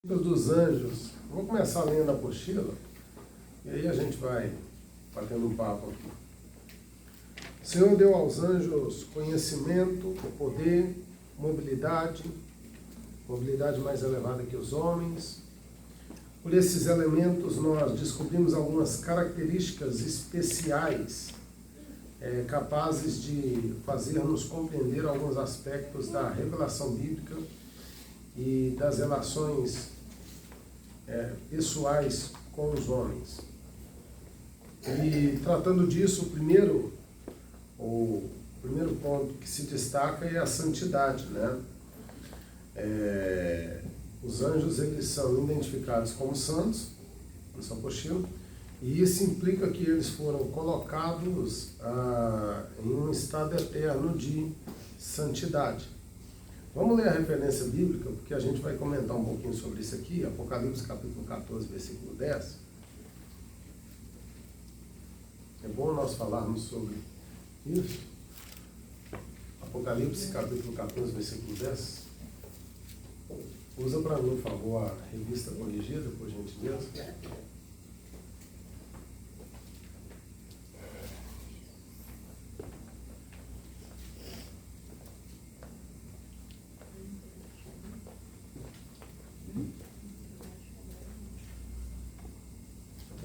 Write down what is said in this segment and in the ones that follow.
Dos anjos. Vou começar lendo a apostila e aí a gente vai batendo um papo aqui. O Senhor deu aos anjos conhecimento, poder, mobilidade mais elevada que os homens. Por esses elementos nós descobrimos algumas características especiais capazes de fazer-nos compreender alguns aspectos da revelação bíblica e das relações pessoais com os homens. E tratando disso, o primeiro ponto que se destaca é a santidade, né? Os anjos, eles são identificados como santos, no seu apostila, e isso implica que eles foram colocados em um estado eterno de santidade. Vamos ler a referência bíblica, porque a gente vai comentar um pouquinho sobre isso aqui, Apocalipse capítulo 14, versículo 10. É bom nós falarmos sobre isso. Apocalipse capítulo 14, versículo 10. Usa para mim, por favor, a revista corrigida, por gentileza.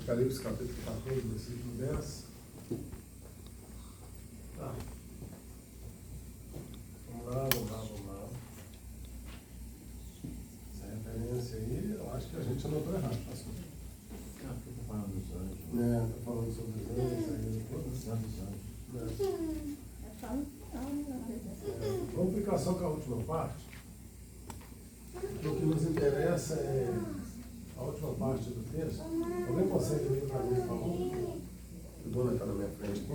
Apocalipse capítulo 14, versículo 10. Tá. Vamos lá. Essa referência aí, eu acho que a gente anotou errado, pastor. Está falando dos anjos. Está falando sobre os anjos aí. Vamos ficar só com a última parte. Porque o que nos interessa é a última parte do texto. Alguém consegue ler para mim, por favor? O Dona está na minha frente aqui.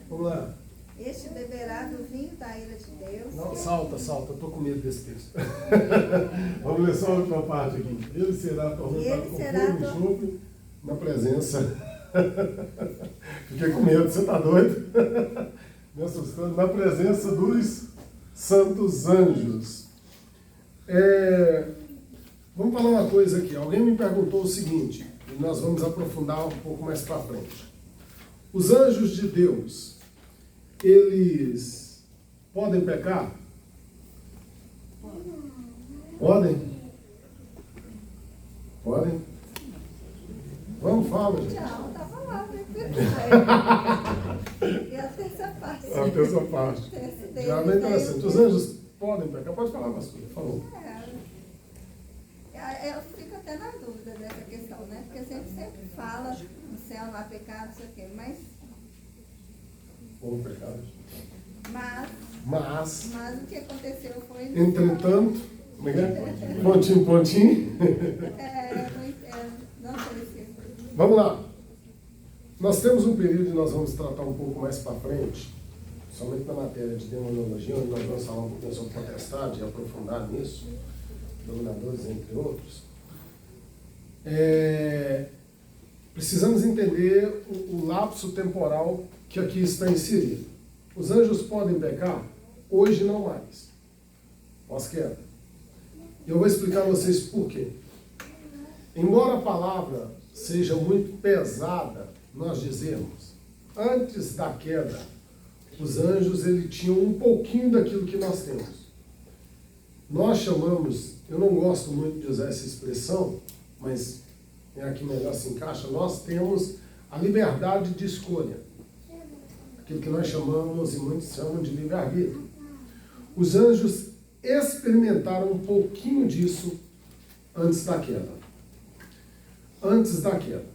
Vamos lá. Este beberá do vinho da ira de Deus. Não, salta, eu estou com medo desse texto. Vamos ler só a última parte aqui. Ele será atormentado com fogo e enxofre na presença. Fiquei com medo, você está doido? Me assustando. Na presença dos santos anjos. Vamos falar uma coisa aqui. Alguém me perguntou o seguinte, e nós vamos aprofundar um pouco mais para frente. Os anjos de Deus, eles podem pecar? Podem? Vamos, fala, gente. Não, tá falando. E a terça parte. A terça parte. Já é interessante. Os anjos podem pecar? Pode falar, pastor. Falou. Eu fico até na dúvida dessa questão, né? Porque sempre fala no céu não há pecado, não sei o quê, mas... Houve pecado. Mas o que aconteceu foi... Entretanto, como é que é? Pontinho. Não sei se... Vamos lá. Nós temos um período e nós vamos tratar um pouco mais para frente, somente na matéria de demonologia, onde nós vamos falar um pouquinho sobre potestade e aprofundar nisso, dominadores, entre outros. Precisamos entender o lapso temporal que aqui está inserido. Os anjos podem pecar? Hoje não mais. Pós-queda. Eu vou explicar a vocês por quê. Embora a palavra seja muito pesada, nós dizemos, antes da queda, os anjos eles tinham um pouquinho daquilo que nós temos. Nós chamamos, eu não gosto muito de usar essa expressão, mas é a que melhor se encaixa, nós temos a liberdade de escolha. Aquilo que nós chamamos, e muitos chamam de livre-arbítrio. Os anjos experimentaram um pouquinho disso antes da queda. Antes da queda.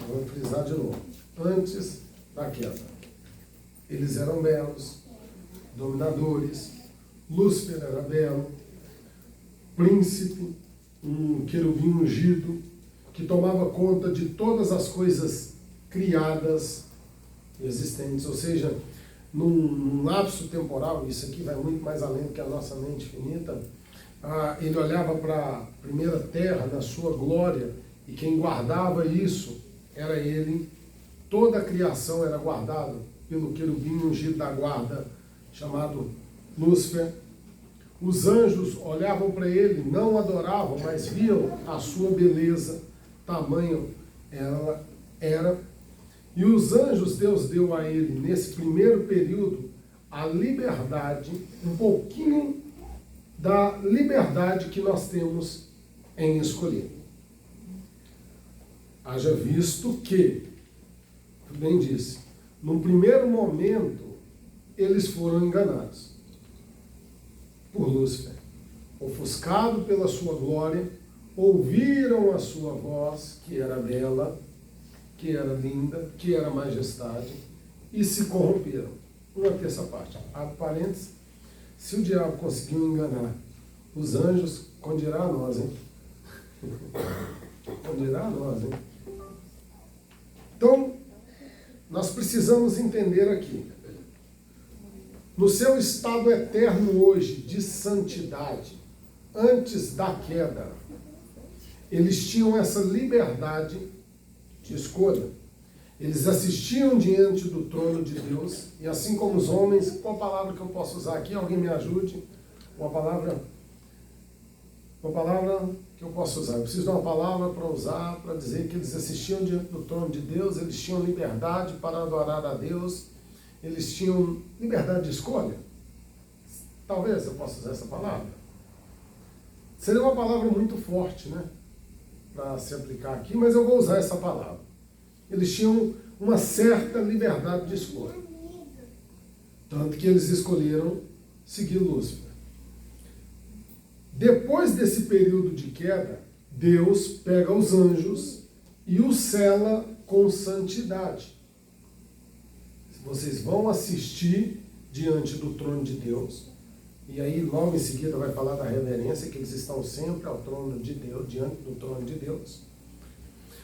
Vou frisar de novo. Antes da queda. Eles eram belos, dominadores. Lúcifer era belo, príncipe, um querubim ungido, que tomava conta de todas as coisas criadas, existentes. Ou seja, num lapso temporal, isso aqui vai muito mais além do que a nossa mente finita, ele olhava para a primeira terra na sua glória, e quem guardava isso era ele. Toda a criação era guardada pelo querubim ungido da guarda, chamado Lúcifer. Os anjos olhavam para ele, não adoravam, mas viam a sua beleza, tamanho ela era. E os anjos, Deus deu a ele, nesse primeiro período, a liberdade, um pouquinho da liberdade que nós temos em escolher. Haja visto que, bem disse, no primeiro momento, eles foram enganados por Lúcifer, ofuscado pela sua glória, ouviram a sua voz, que era bela, que era linda, que era majestade, e se corromperam. Uma terça parte. Abre parênteses. Se o diabo conseguiu enganar os anjos, condirá a nós, hein? Condirá a nós, hein? Então, nós precisamos entender aqui. No seu estado eterno hoje de santidade, antes da queda, eles tinham essa liberdade de escolha. Eles assistiam diante do trono de Deus, e assim como os homens, qual palavra que eu posso usar aqui? Alguém me ajude? Uma palavra que eu posso usar. Eu preciso de uma palavra para usar, para dizer que eles assistiam diante do trono de Deus, eles tinham liberdade para adorar a Deus, eles tinham liberdade de escolha. Talvez eu possa usar essa palavra. Seria uma palavra muito forte, né? Para se aplicar aqui, mas eu vou usar essa palavra. Eles tinham uma certa liberdade de escolha. Tanto que eles escolheram seguir Lúcifer. Depois desse período de queda, Deus pega os anjos e os sela com santidade. Vocês vão assistir diante do trono de Deus, e aí logo em seguida vai falar da reverência, que eles estão sempre ao trono de Deus, diante do trono de Deus.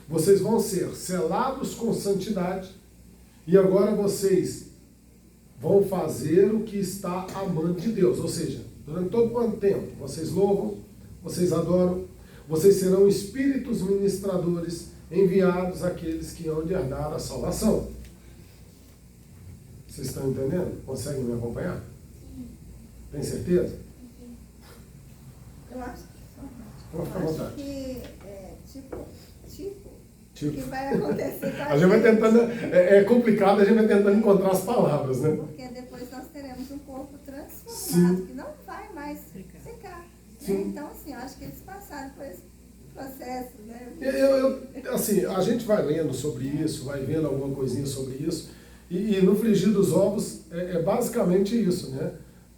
Vocês vão ser selados com santidade, e agora vocês vão fazer o que está amando de Deus, ou seja, durante todo quanto tempo vocês louvam, vocês adoram, vocês serão espíritos ministradores enviados àqueles que hão de herdar a salvação. Vocês estão entendendo? Conseguem me acompanhar? Tem certeza? Eu acho que que vai acontecer com a gente vai tentando, é complicado, a gente vai tentando encontrar as palavras, né? Porque depois nós teremos um corpo transformado, Sim. que não vai mais secar. Né? Sim. Então, assim, eu acho que eles passaram por esse processo, né? Assim, a gente vai lendo sobre isso, vai vendo alguma coisinha sobre isso, e no frigir dos ovos é basicamente isso, né?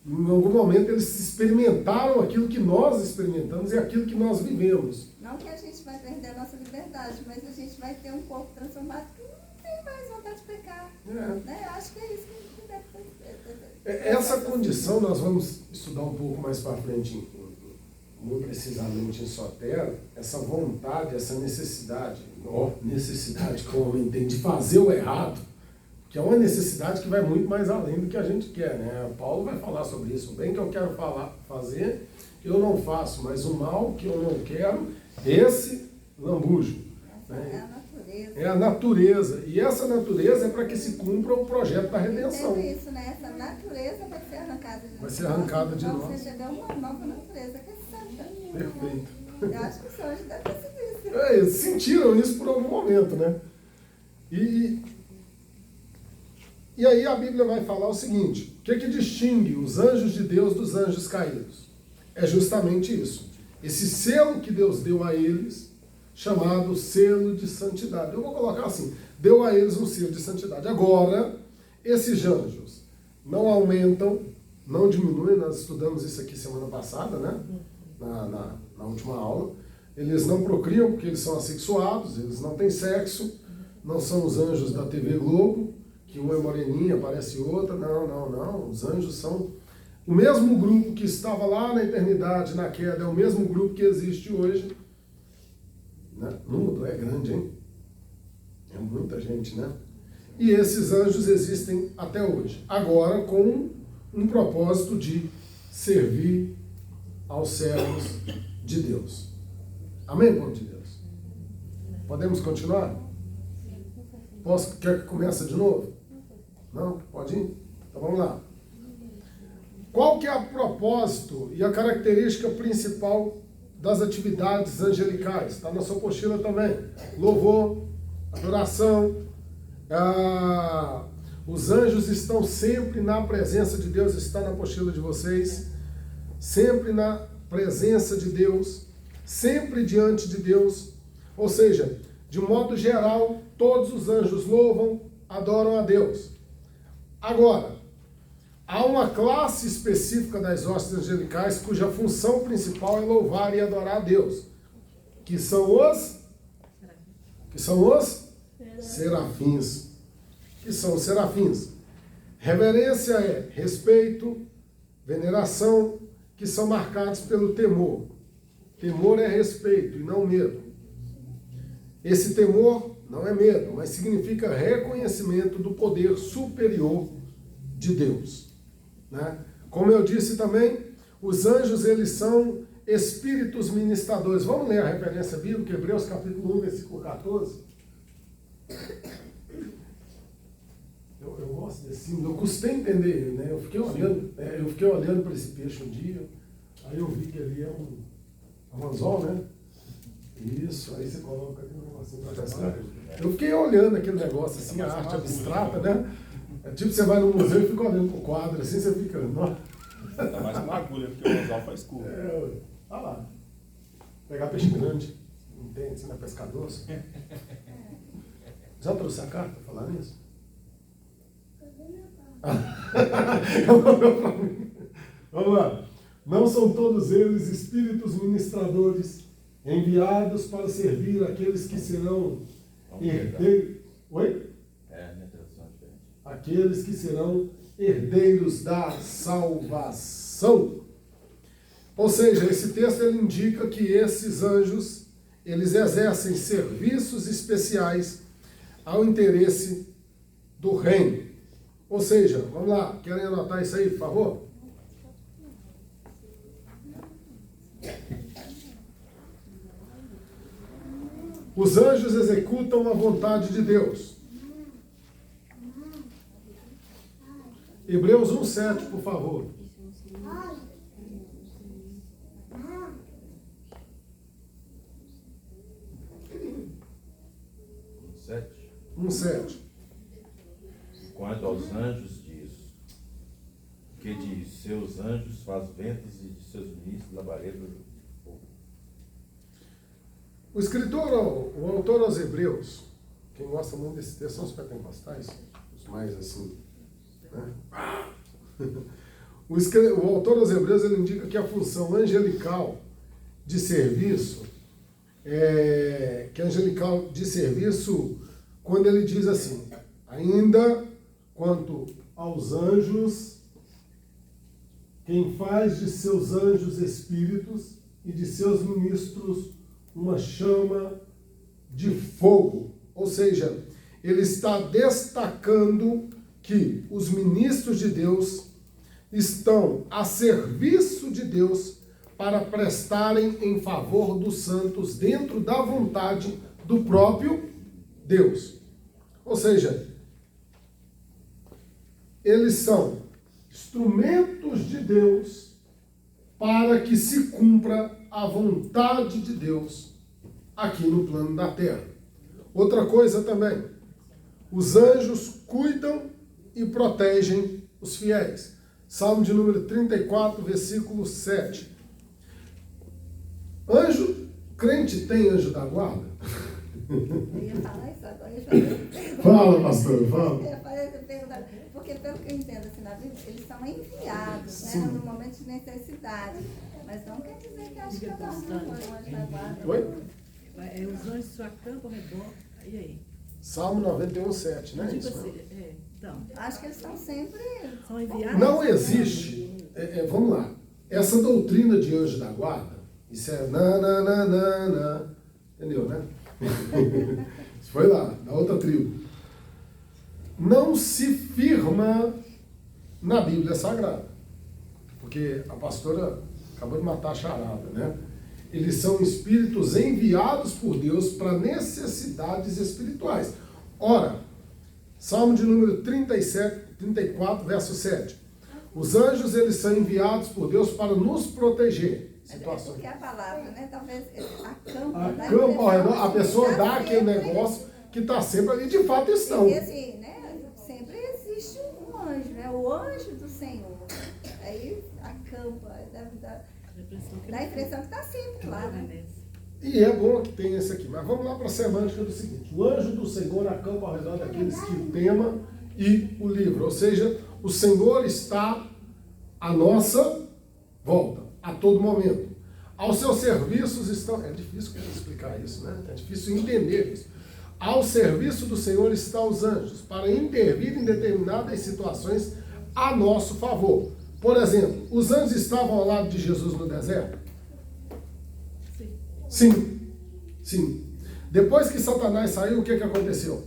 Em algum momento eles experimentaram aquilo que nós experimentamos e aquilo que nós vivemos. Não que a gente vai perder a nossa liberdade, mas a gente vai ter um corpo transformado que não tem mais vontade de pecar. Né? Eu acho que é isso que deve acontecer. Essa condição nós vamos estudar um pouco mais para frente, muito precisamente em Sotero, essa vontade, essa necessidade que o homem tem de fazer o errado, que é uma necessidade que vai muito mais além do que a gente quer, né? Paulo vai falar sobre isso. O bem que eu quero fazer, eu não faço, mas o mal que eu não quero, esse lambujo. Né? É a natureza. É a natureza. E essa natureza é para que se cumpra o projeto da redenção. Entendo isso, né? Essa natureza vai ser arrancada de nós. Vai ser arrancada de nós. Vamos receber uma nova natureza que é santa. Perfeito. Eu acho que isso hoje deve ter sido isso. Sentiram isso por algum momento, né? E aí a Bíblia vai falar o seguinte: o que distingue os anjos de Deus dos anjos caídos? É justamente isso. Esse selo que Deus deu a eles, chamado selo de santidade. Eu vou colocar assim, deu a eles um selo de santidade. Agora, esses anjos não aumentam, não diminuem, nós estudamos isso aqui semana passada, né? Na última aula. Eles não procriam porque eles são assexuados, eles não têm sexo, não são os anjos da TV Globo, que uma é moreninha, aparece outra. Não. Os anjos são o mesmo grupo que estava lá na eternidade, na queda, é o mesmo grupo que existe hoje. Né? No mundo é grande, hein? É muita gente, né? E esses anjos existem até hoje. Agora com um propósito de servir aos servos de Deus. Amém, povo de Deus? Podemos continuar? Quer que comece de novo? Não? Pode ir? Então vamos lá. Qual que é o propósito e a característica principal das atividades angelicais? Está na sua apostila também. Louvor, adoração. Os anjos estão sempre na presença de Deus, está na apostila de vocês. Sempre na presença de Deus, sempre diante de Deus. Ou seja, de modo geral, todos os anjos louvam, adoram a Deus. Agora, há uma classe específica das hostes angelicais cuja função principal é louvar e adorar a Deus, que são os serafins. Que são os serafins. Reverência é respeito, veneração, que são marcados pelo temor. Temor é respeito e não medo. Esse temor não é medo, mas significa reconhecimento do poder superior de Deus. Né? Como eu disse também, os anjos, eles são espíritos ministradores. Vamos ler a referência bíblica, Hebreus capítulo 1, versículo 14. Eu gosto desse símbolo, eu custei entender ele, né? Eu fiquei olhando para esse peixe um dia, aí eu vi que ali é um anzol, né? Isso, aí você coloca aqui um negocinho para pescar. Eu fiquei olhando aquele negócio assim, a arte abstrata, né? É tipo, você vai no museu e fica olhando pro quadro, assim, você fica... Tá mais uma agulha, porque o anzol faz curva. Olha lá. Pegar peixe grande, entende? Você não é pescador? Já trouxe a carta pra falar nisso? Vamos lá. Não são todos eles espíritos ministradores enviados para servir aqueles que serão herdeiros. Oi? Minha tradução é diferente. Aqueles que serão herdeiros da salvação. Ou seja, esse texto ele indica que esses anjos, eles exercem serviços especiais ao interesse do reino. Ou seja, vamos lá, querem anotar isso aí, por favor? Os anjos executam a vontade de Deus. Hebreus 1:7, por favor. 1:7. Quanto aos anjos diz, que de seus anjos faz ventos e de seus ministros labaredas de fogo. O escritor, o autor aos Hebreus, quem gosta muito desse texto são os pentecostais, os mais assim, né? O autor aos Hebreus, ele indica que a função angelical de serviço, quando ele diz assim, ainda quanto aos anjos, quem faz de seus anjos espíritos e de seus ministros uma chama de fogo. Ou seja, ele está destacando que os ministros de Deus estão a serviço de Deus para prestarem em favor dos santos dentro da vontade do próprio Deus. Ou seja, eles são instrumentos de Deus para que se cumpra a vontade de Deus aqui no plano da terra. Outra coisa também, os anjos cuidam e protegem os fiéis. Salmo de número 34, versículo 7. Crente tem anjo da guarda? Eu ia falar isso agora. Fala, pastor, fala. Porque, pelo que eu entendo assim, na Bíblia, eles são enviados, né, no momento de necessidade. Mas não quer dizer que acho que cada um foi um anjo da guarda. Oi? Os anjos se acampam ao redor. E aí? Salmo 91, 7, né? Tipo Isso assim, mesmo. então, Acho que eles estão sempre... são enviados. Não existe, vamos lá, essa doutrina de anjo da guarda, isso é entendeu, né? Isso foi lá, da outra tribo. Não se firma na Bíblia Sagrada, porque a pastora acabou de matar a charada, né? Eles são espíritos enviados por Deus para necessidades espirituais. Ora, Salmo de número 34, verso 7. Os anjos, eles são enviados por Deus para nos proteger. Situações. Porque a palavra, né? Talvez acampa ao redor, a pessoa dá aquele negócio que está sempre ali, de fato estão. E assim, né? Sempre existe um anjo, né? O anjo do Senhor. Aí acampa, dá a impressão que está sempre lá, né? E é bom que tenha esse aqui. Mas vamos lá para a semântica do seguinte. O anjo do Senhor acampa ao redor daqueles que o temam e o livram. Ou seja, o Senhor está à nossa volta, a todo momento. Aos seus serviços estão... É difícil explicar isso, né? É difícil entender isso. Ao serviço do Senhor estão os anjos, para intervir em determinadas situações a nosso favor. Por exemplo, os anjos estavam ao lado de Jesus no deserto? Sim. Sim. Depois que Satanás saiu, o que aconteceu?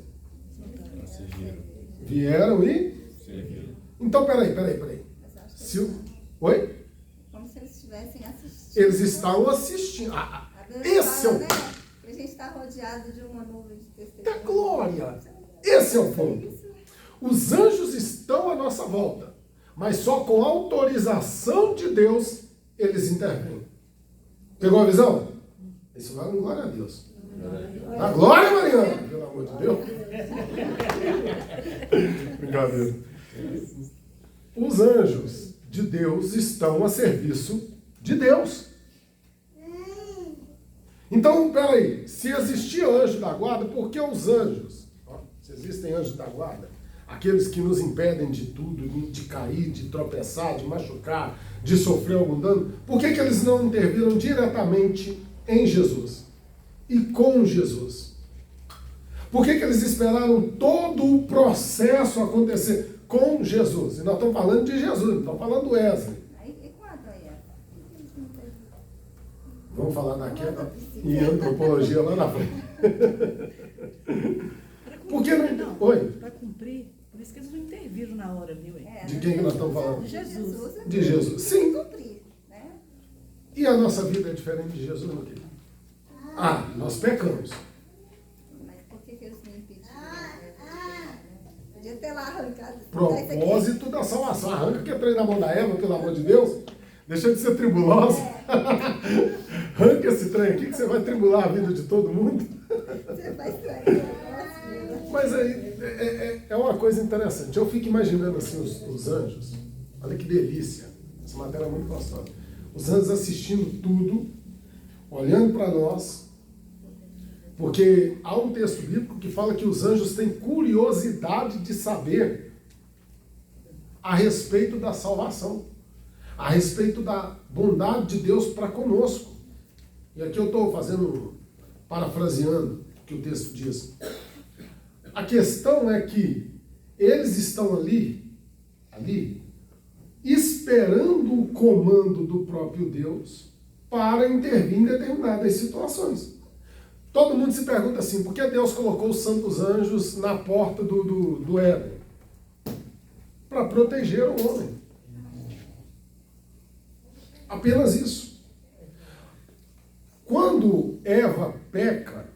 Vieram e... Então, peraí. Oi? Como se eles estivessem assistindo. Eles estavam assistindo. Esse é o... Né? A gente está rodeado de uma nuvem de testemunhas. Da glória! Esse é o ponto. Os anjos estão à nossa volta, mas só com autorização de Deus eles intervêm. Pegou a visão? Isso vale um glória a Deus. A glória, Mariana! Pelo amor de Deus. Brincadeira. Os anjos de Deus estão a serviço de Deus. Então, peraí, se existia anjo da guarda, por que os anjos? Se existem anjos da guarda, aqueles que nos impedem de tudo, de cair, de tropeçar, de machucar, de sofrer algum dano, por que eles não interviram diretamente em Jesus e com Jesus? Por que eles esperaram todo o processo acontecer com Jesus? E nós estamos falando de Jesus, não estamos falando do Wesley. Vamos falar daquela em antropologia lá na frente. Porque não... Oi? Para cumprir, por isso que eles não interviram na hora ali, ué. De quem que nós estamos falando? De Jesus. De Jesus. Sim. Cumprir, né? E a nossa vida é diferente de Jesus, não querido? Nós pecamos. Mas por que eles não impediram? Podia ter lá arrancado. Propósito da salvação. Arranca que é trem na mão da Eva, pelo amor de Deus. Deixa de ser tribulosa. Arranca esse trem aqui que você vai tribular a vida de todo mundo. Você vai estragar. Mas aí é uma coisa interessante. Eu fico imaginando assim os anjos. Olha que delícia. Essa matéria é muito gostosa. Os anjos assistindo tudo, olhando para nós. Porque há um texto bíblico que fala que os anjos têm curiosidade de saber a respeito da salvação, a respeito da bondade de Deus para conosco. E aqui eu estou parafraseando o que o texto diz. A questão é que eles estão ali, esperando o comando do próprio Deus para intervir em determinadas situações. Todo mundo se pergunta assim, por que Deus colocou os santos anjos na porta do Éden? Para proteger o homem. Apenas isso. Quando Eva peca,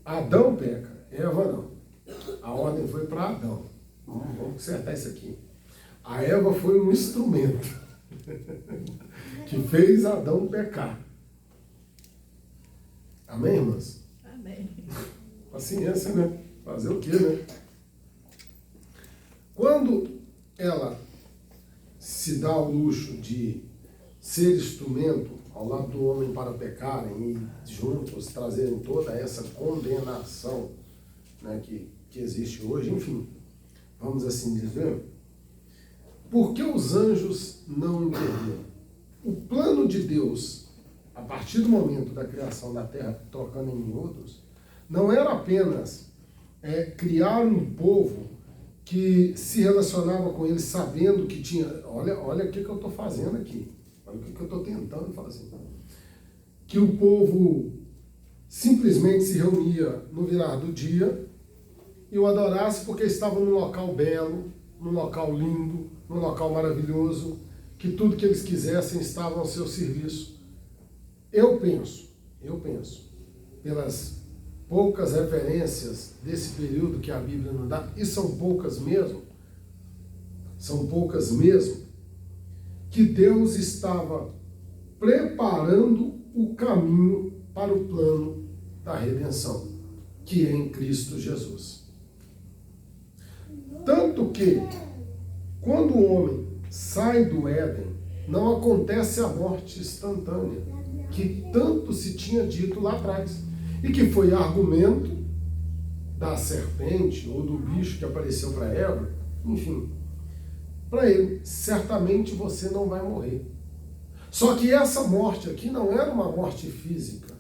Adão peca, Eva não. A ordem foi para Adão. Vamos consertar isso aqui. A Eva foi um instrumento que fez Adão pecar. Amém, irmãs? Amém. Paciência, né? Fazer o quê, né? Quando ela se dá ao luxo de ser instrumento ao lado do homem para pecarem e juntos trazerem toda essa condenação, né, que existe hoje, enfim, vamos assim dizer, por que os anjos não interviram? O plano de Deus, a partir do momento da criação da terra, trocando em miúdos, não era apenas criar um povo que se relacionava com ele sabendo que tinha... Olha o que eu estou fazendo aqui. Olha o que eu estou tentando fazer. Que o povo simplesmente se reunia no virar do dia e o adorasse porque estava num local belo, num local lindo, num local maravilhoso, que tudo que eles quisessem estava ao seu serviço. Eu penso, pelas poucas referências desse período que a Bíblia não dá, e são poucas mesmo, que Deus estava preparando o caminho para o plano da redenção, que é em Cristo Jesus. Tanto que, quando o homem sai do Éden, não acontece a morte instantânea, que tanto se tinha dito lá atrás, e que foi argumento da serpente ou do bicho que apareceu para Eva, enfim, para ele, certamente você não vai morrer. Só que essa morte aqui não era uma morte física.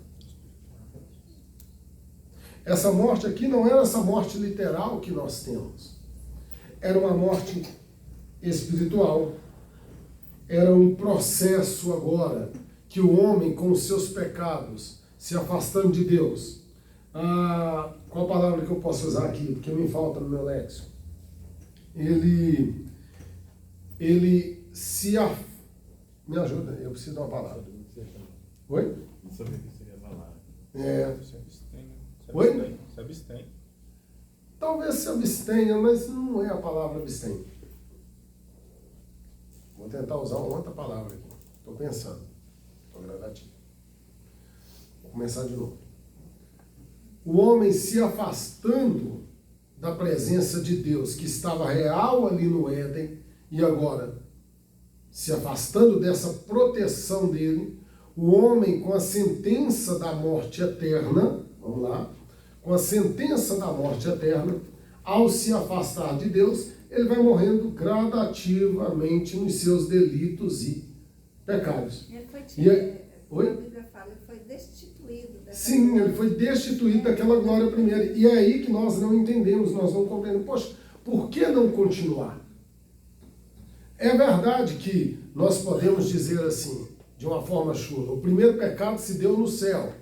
Essa morte aqui não era essa morte literal que nós temos. Era uma morte espiritual. Era um processo agora que o homem, com os seus pecados, se afastando de Deus. Qual a palavra que eu posso usar aqui? Porque me falta no meu léxico. Ele se Me ajuda, eu preciso de uma palavra. Oi? Não sabia o que seria falar. Se abstém. Oi? Se abstém. Talvez se abstenha, mas não é a palavra abstenha. Vou tentar usar uma outra palavra aqui. Estou pensando. Estou gradativo. Vou começar de novo. O homem se afastando da presença de Deus, que estava real ali no Éden, e agora se afastando dessa proteção dele, o homem com a sentença da morte eterna, vamos lá, com a sentença da morte eterna, ao se afastar de Deus, ele vai morrendo gradativamente nos seus delitos e pecados. Ele foi Oi? A Bíblia fala, ele foi destituído dessa Sim, glória. ele foi destituído daquela glória primeira. E é aí que nós não entendemos, nós não compreendemos. Poxa, por que não continuar? É verdade que nós podemos dizer assim, de uma forma chula, o primeiro pecado se deu no céu.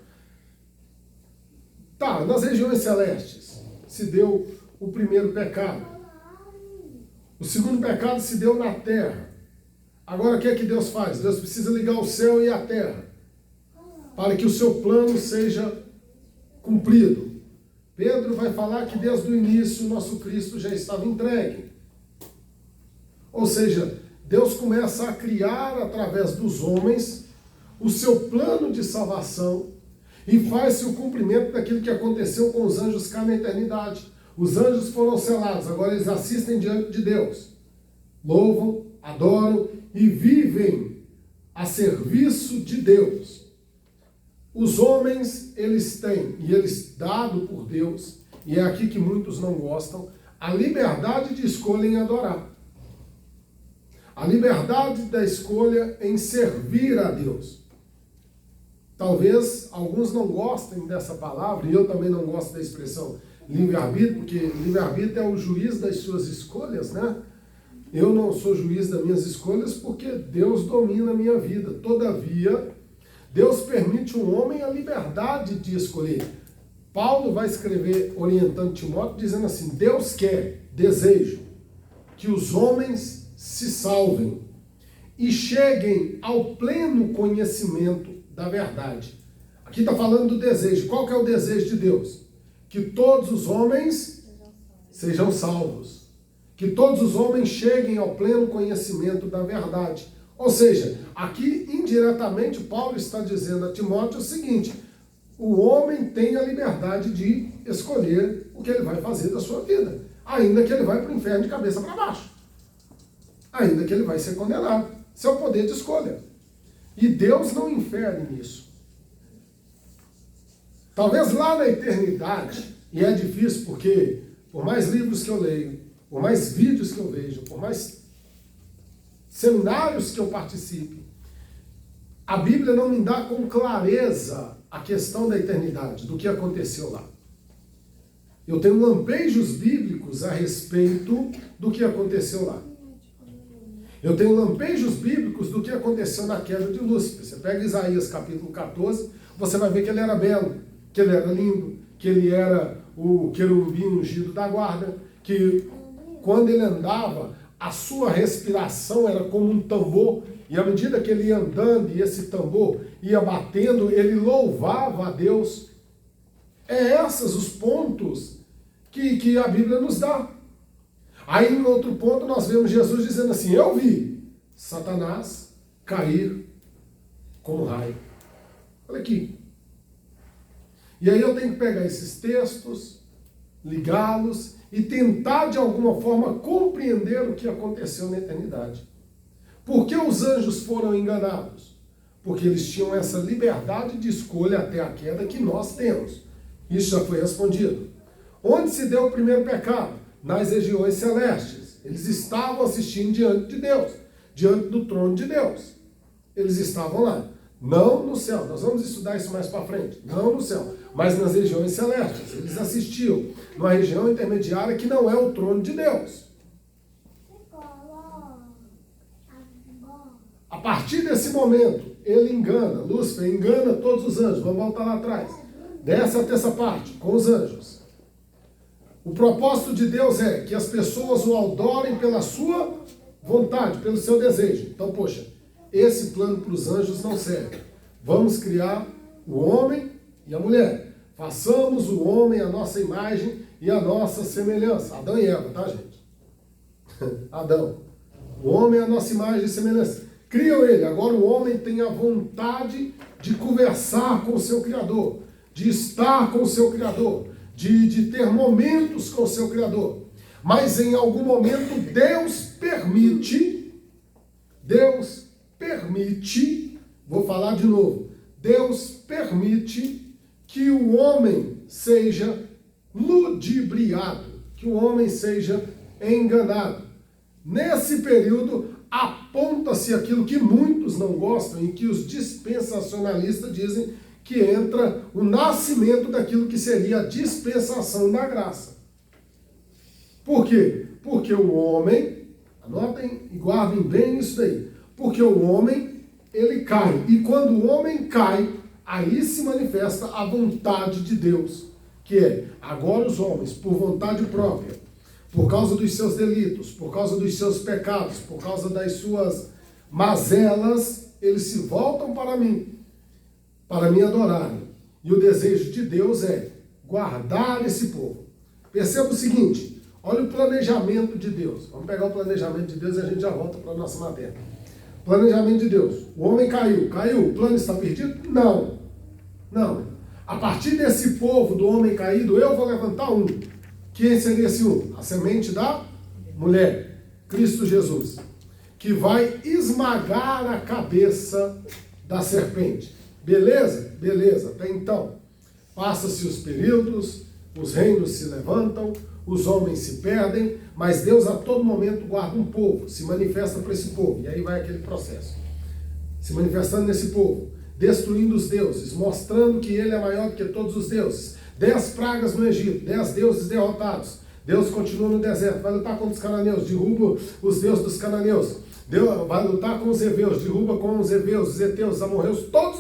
Tá, nas regiões celestes se deu o primeiro pecado. O segundo pecado se deu na terra. Agora o que é que Deus faz? Deus precisa ligar o céu e a terra para que o seu plano seja cumprido. Pedro vai falar que desde o início o nosso Cristo já estava entregue. Ou seja, Deus começa a criar através dos homens o seu plano de salvação e faz-se o cumprimento daquilo que aconteceu com os anjos cá na eternidade. Os anjos foram selados, agora eles assistem diante de Deus. Louvam, adoram e vivem a serviço de Deus. Os homens, eles têm, e eles dado por Deus, e é aqui que muitos não gostam, a liberdade de escolha em adorar. A liberdade da escolha em servir a Deus. Talvez alguns não gostem dessa palavra, e eu também não gosto da expressão livre-arbítrio, porque livre-arbítrio é o juiz das suas escolhas, né? Eu não sou juiz das minhas escolhas porque Deus domina a minha vida. Todavia, Deus permite um homem a liberdade de escolher. Paulo vai escrever, orientando Timóteo, dizendo assim, Deus quer, desejo, que os homens se salvem e cheguem ao pleno conhecimento da verdade. Aqui está falando do desejo. Qual que é o desejo de Deus? Que todos os homens sejam salvos. Que todos os homens cheguem ao pleno conhecimento da verdade. Ou seja, aqui indiretamente Paulo está dizendo a Timóteo o seguinte, o homem tem a liberdade de escolher o que ele vai fazer da sua vida, ainda que ele vai para o inferno de cabeça para baixo, ainda que ele vai ser condenado. Isso é o poder de escolha. E Deus não infere nisso. Talvez lá na eternidade, e é difícil porque por mais livros que eu leio, por mais vídeos que eu vejo, por mais seminários que eu participe, a Bíblia não me dá com clareza a questão da eternidade, do que aconteceu lá. Eu tenho lampejos bíblicos a respeito do que aconteceu lá. Eu tenho lampejos bíblicos do que aconteceu na queda de Lúcifer. Você pega Isaías capítulo 14, você vai ver que ele era belo, que ele era lindo, que ele era o querubim ungido da guarda, que quando ele andava, a sua respiração era como um tambor, e à medida que ele ia andando e esse tambor ia batendo, ele louvava a Deus. É esses os pontos que a Bíblia nos dá. Aí, em outro ponto, nós vemos Jesus dizendo assim: eu vi Satanás cair como raio. Olha aqui. E aí eu tenho que pegar esses textos, ligá-los e tentar de alguma forma compreender o que aconteceu na eternidade. Por que os anjos foram enganados? Porque eles tinham essa liberdade de escolha até a queda que nós temos. Isso já foi respondido. Onde se deu o primeiro pecado? Nas regiões celestes. Eles estavam assistindo diante de Deus, diante do trono de Deus. Eles estavam lá. Não no céu, nós vamos estudar isso mais para frente. Não no céu, mas nas regiões celestes. Eles assistiam numa região intermediária que não é o trono de Deus. A partir desse momento, ele engana, Lúcifer engana todos os anjos. Vamos voltar lá atrás. Desce até essa parte, com os anjos. O propósito de Deus é que as pessoas o adorem pela sua vontade, pelo seu desejo. Então, poxa, esse plano para os anjos não serve. Vamos criar o homem e a mulher. Façamos o homem a nossa imagem e a nossa semelhança. Adão e Eva, tá, gente? Adão. O homem é a nossa imagem e semelhança. Criam ele. Agora o homem tem a vontade de conversar com o seu Criador, de estar com o seu Criador, de ter momentos com o seu Criador. Mas em algum momento Deus permite, vou falar de novo, Deus permite que o homem seja ludibriado, que o homem seja enganado. Nesse período, aponta-se aquilo que muitos não gostam e que os dispensacionalistas dizem que entra o nascimento daquilo que seria a dispensação da graça. Por quê? Porque o homem, anotem e guardem bem isso daí, porque o homem, ele cai, e quando o homem cai, aí se manifesta a vontade de Deus, que é, agora os homens, por vontade própria, por causa dos seus delitos, por causa dos seus pecados, por causa das suas mazelas, eles se voltam para mim adorarem. E o desejo de Deus é guardar esse povo. Perceba o seguinte, olha o planejamento de Deus. Vamos pegar o planejamento de Deus e a gente já volta para a nossa matéria. Planejamento de Deus. O homem caiu. O plano está perdido? Não. A partir desse povo do homem caído, eu vou levantar um. Quem seria esse um? A semente da mulher, Cristo Jesus, que vai esmagar a cabeça da serpente. Beleza? Beleza. Até então, passa-se os períodos, os reinos se levantam, os homens se perdem, mas Deus a todo momento guarda um povo, se manifesta para esse povo. E aí vai aquele processo. Se manifestando nesse povo, destruindo os deuses, mostrando que ele é maior do que todos os deuses. 10 pragas no Egito, 10 deuses derrotados. Deus continua no deserto, vai lutar contra os cananeus, derruba os deuses dos cananeus. Deus vai lutar com os heveus, derruba com os heveus, os heteus, os amorreus, todos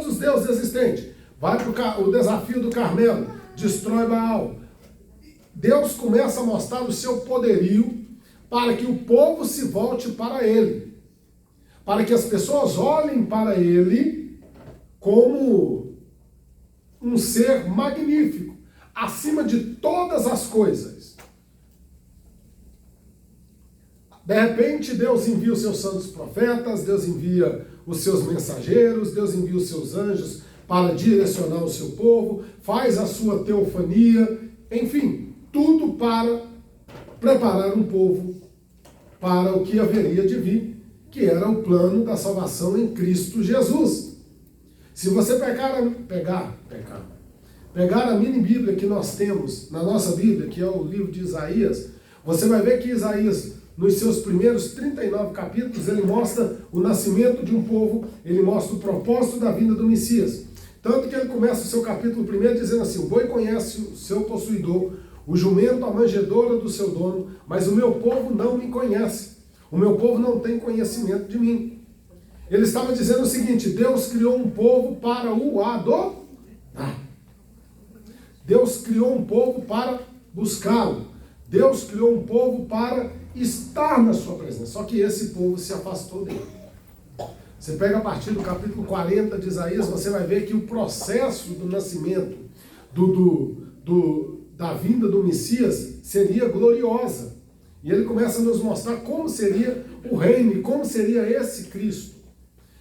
os deuses existentes. Vai para o desafio do Carmelo, destrói Baal. Deus começa a mostrar o seu poderio para que o povo se volte para ele. Para que as pessoas olhem para ele como um ser magnífico, acima de todas as coisas. De repente, Deus envia os seus santos profetas, Deus envia os seus mensageiros, Deus envia os seus anjos para direcionar o seu povo, faz a sua teofania, enfim, tudo para preparar um povo para o que haveria de vir, que era o plano da salvação em Cristo Jesus. Se você pegar a mini Bíblia que nós temos na nossa Bíblia, que é o livro de Isaías, você vai ver que Isaías, nos seus primeiros 39 capítulos, ele mostra o nascimento de um povo, ele mostra o propósito da vinda do Messias. Tanto que ele começa o seu capítulo 1 dizendo assim: o boi conhece o seu possuidor, o jumento a manjedoura do seu dono, mas o meu povo não me conhece. O meu povo não tem conhecimento de mim. Ele estava dizendo o seguinte: Deus criou um povo para o adorar. Deus criou um povo para buscá-lo. Deus criou um povo para estar na sua presença. Só que esse povo se afastou dele. Você pega a partir do capítulo 40 de Isaías, você vai ver que o processo do nascimento da vinda do Messias seria gloriosa. E ele começa a nos mostrar como seria o reino e como seria esse Cristo,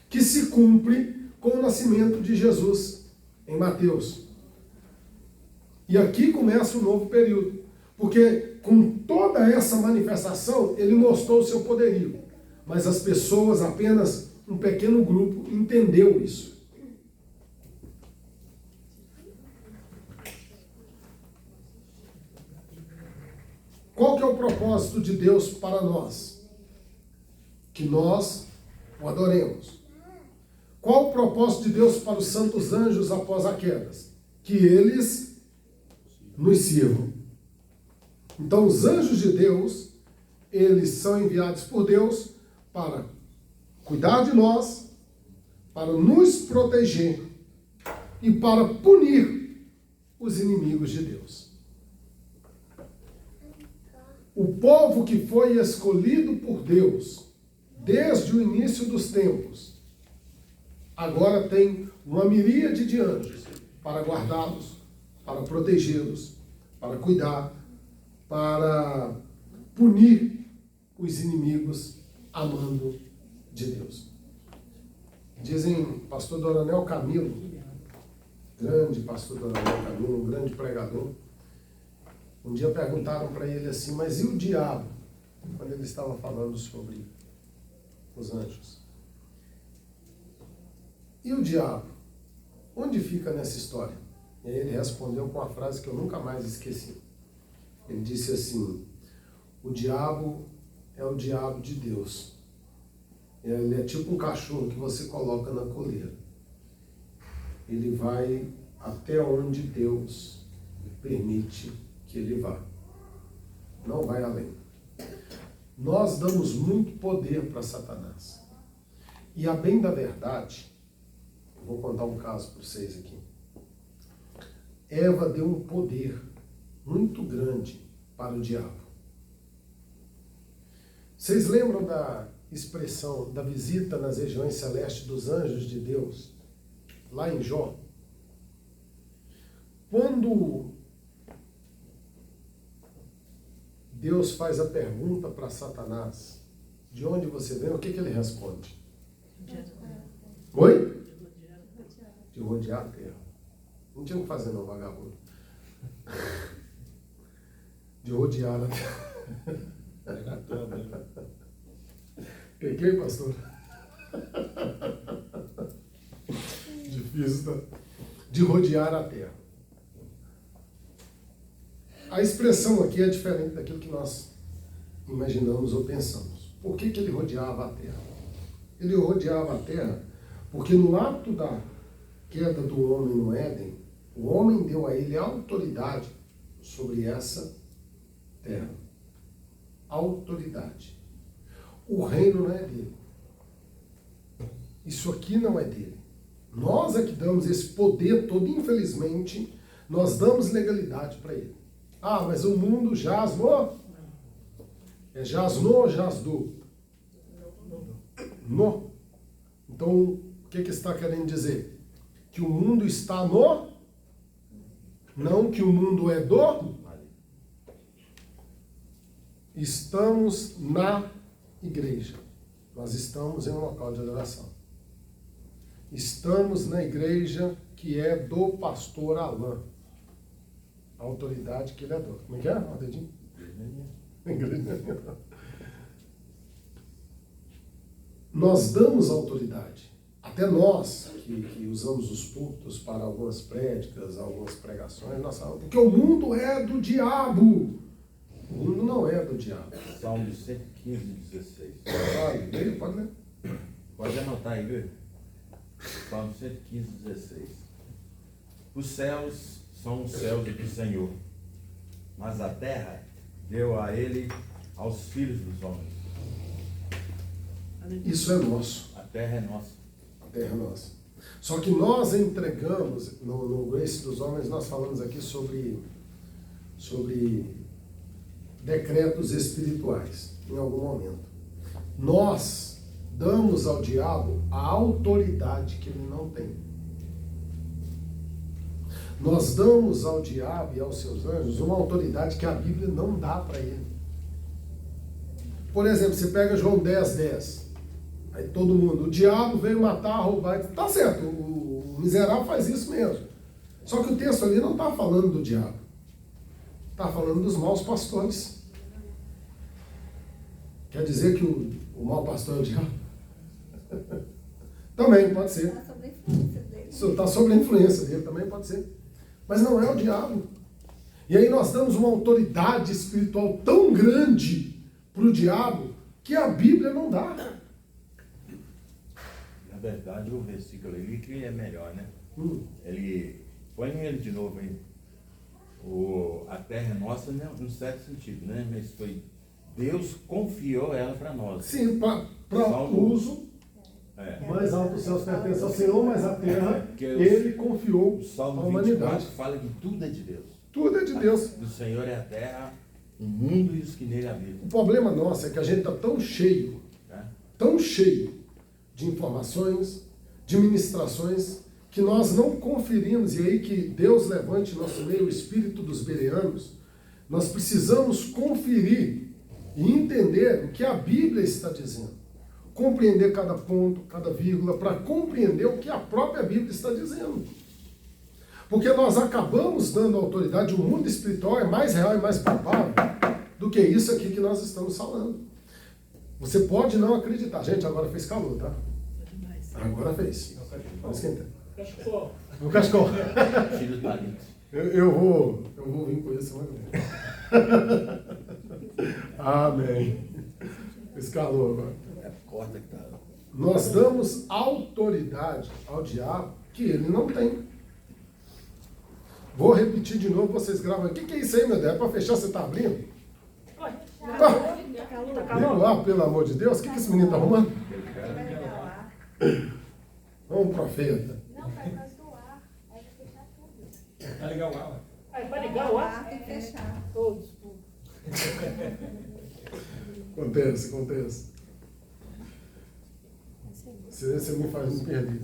que se cumpre com o nascimento de Jesus em Mateus. E aqui começa um novo período, porque com toda essa manifestação, ele mostrou o seu poderio. Mas as pessoas, apenas um pequeno grupo, entendeu isso. Qual que é o propósito de Deus para nós? Que nós o adoremos. Qual o propósito de Deus para os santos anjos após a queda? Que eles nos sirvam. Então, os anjos de Deus, eles são enviados por Deus para cuidar de nós, para nos proteger e para punir os inimigos de Deus. O povo que foi escolhido por Deus desde o início dos tempos, agora tem uma miríade de anjos para guardá-los, para protegê-los, para cuidar, para punir os inimigos amando de Deus. Dizem, pastor Doronel Camilo, grande pastor Doronel Camilo, um grande pregador, um dia perguntaram para ele assim, mas e o diabo? Quando ele estava falando sobre os anjos. E o diabo? Onde fica nessa história? E aí ele respondeu com uma frase que eu nunca mais esqueci. Ele disse assim, o diabo é o diabo de Deus. Ele é tipo um cachorro que você coloca na coleira. Ele vai até onde Deus permite que ele vá. Não vai além. Nós damos muito poder para Satanás. E a bem da verdade, vou contar um caso para vocês aqui. Eva deu um poder muito grande para o diabo. Vocês lembram da expressão da visita nas regiões celestes dos anjos de Deus, lá em Jó? Quando Deus faz a pergunta para Satanás, de onde você vem, o que ele responde? Oi? De rodear a terra. Não tinha o que fazer não, vagabundo. De rodear a terra. Peguei, pastor? Difícil, tá? De rodear a terra. A expressão aqui é diferente daquilo que nós imaginamos ou pensamos. Por que ele rodeava a terra? Ele rodeava a terra porque no ato da queda do homem no Éden, o homem deu a ele autoridade sobre essa terra. Autoridade. O reino não é dele. Isso aqui não é dele. Nós é que damos esse poder todo, infelizmente, nós damos legalidade para ele. Ah, mas o mundo jaz no? É jaz no ou jaz do? No. Então, o que está querendo dizer? Que o mundo está no? Não que o mundo é do? Estamos na igreja. Nós estamos em um local de adoração. Estamos na igreja que é do pastor Alain. A autoridade que ele adora. Como é que é? Ó, dedinho. Nós damos autoridade. Até nós, que usamos os púlpitos para algumas prédicas, algumas pregações, nós falamos, porque o mundo é do diabo. O mundo não é do diabo. Salmo 115, 16. Pode ler. Pode anotar aí, viu? Salmo 115, 16. Os céus são os céus do Senhor, mas a terra deu a ele aos filhos dos homens. Isso é nosso. A terra é nossa. A terra é nossa. Só que nós entregamos, no Grace dos Homens, nós falamos aqui sobre decretos espirituais, em algum momento. Nós damos ao diabo a autoridade que ele não tem. Nós damos ao diabo e aos seus anjos uma autoridade que a Bíblia não dá para ele. Por exemplo, você pega João 10:10. Aí todo mundo, o diabo veio matar, roubar. Tá certo, o miserável faz isso mesmo. Só que o texto ali não está falando do diabo. Está falando dos maus pastores. Quer dizer que o mau pastor é o diabo? Também pode ser. Está sob a influência dele. Está sob a influência dele, também pode ser. Mas não é o diabo. E aí nós damos uma autoridade espiritual tão grande para o diabo que a Bíblia não dá. Na verdade, o versículo ali que é melhor, né? Ele, põe ele de novo aí. A terra é nossa, né, num certo sentido, né? Mas foi Deus confiou ela para nós. Sim, para uso. Mais alto os céus pertence ao Senhor, mas a terra, ele confiou O Salmo à humanidade. 24 fala que tudo é de Deus. Tudo é de Deus. Do Senhor é a terra, o mundo e os que nele habitam. O problema nosso é que a gente está tão cheio de informações, de ministrações, que nós não conferimos, e aí que Deus levante em nosso meio o espírito dos bereanos, nós precisamos conferir e entender o que a Bíblia está dizendo. Compreender cada ponto, cada vírgula, para compreender o que a própria Bíblia está dizendo. Porque nós acabamos dando autoridade, o mundo espiritual é mais real e mais palpável do que isso aqui que nós estamos falando. Você pode não acreditar. Gente, agora fez calor, tá? Agora fez. Vamos esquentar. O cachecol. Tira o talento. Eu vou vir com isso amanhã. Amém. Fez calor agora. Corta que tá. Nós damos autoridade ao diabo que ele não tem. Vou repetir de novo, vocês gravam. O que é isso aí, meu Deus? É para fechar, você está abrindo? Ah, pelo amor de Deus, o que esse menino está arrumando? Um profeta. Não, pai, mas do ar. Aí vai fechar tudo. Vai ligar o ar. Vai ligar o Ah, ar? tem que fechar. Todos. Acontece. Você me faz me perder.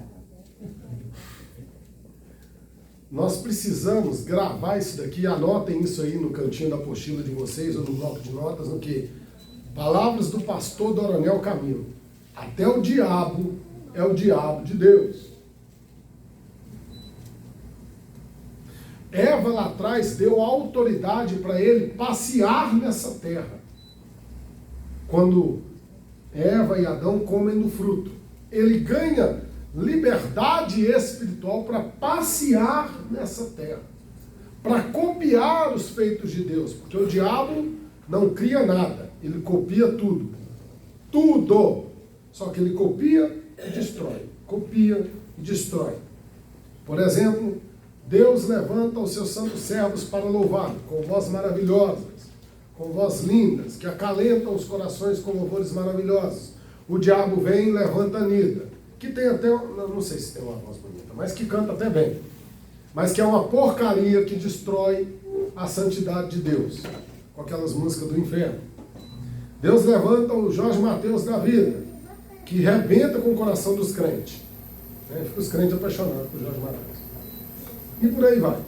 Nós precisamos gravar isso daqui, anotem isso aí no cantinho da apostila de vocês, ou no bloco de notas, no que? Palavras do pastor Doronel Camilo. Até o diabo é o diabo de Deus. Eva lá atrás deu autoridade para ele passear nessa terra. Quando Eva e Adão comem do fruto, ele ganha liberdade espiritual para passear nessa terra, para copiar os feitos de Deus, porque o diabo não cria nada, ele copia tudo. Tudo! Só que ele copia e destrói. Por exemplo, Deus levanta os seus santos servos para louvá-lo, com vozes maravilhosas, com vozes lindas, que acalentam os corações com louvores maravilhosos. O diabo vem e levanta a Nida, que tem até, não sei se tem uma voz bonita, mas que canta até bem, mas que é uma porcaria que destrói a santidade de Deus, com aquelas músicas do inferno. Deus levanta o Jorge Mateus da vida, que rebenta com o coração dos crentes. Fica os crentes apaixonados por Jorge Mateus. E por aí vai.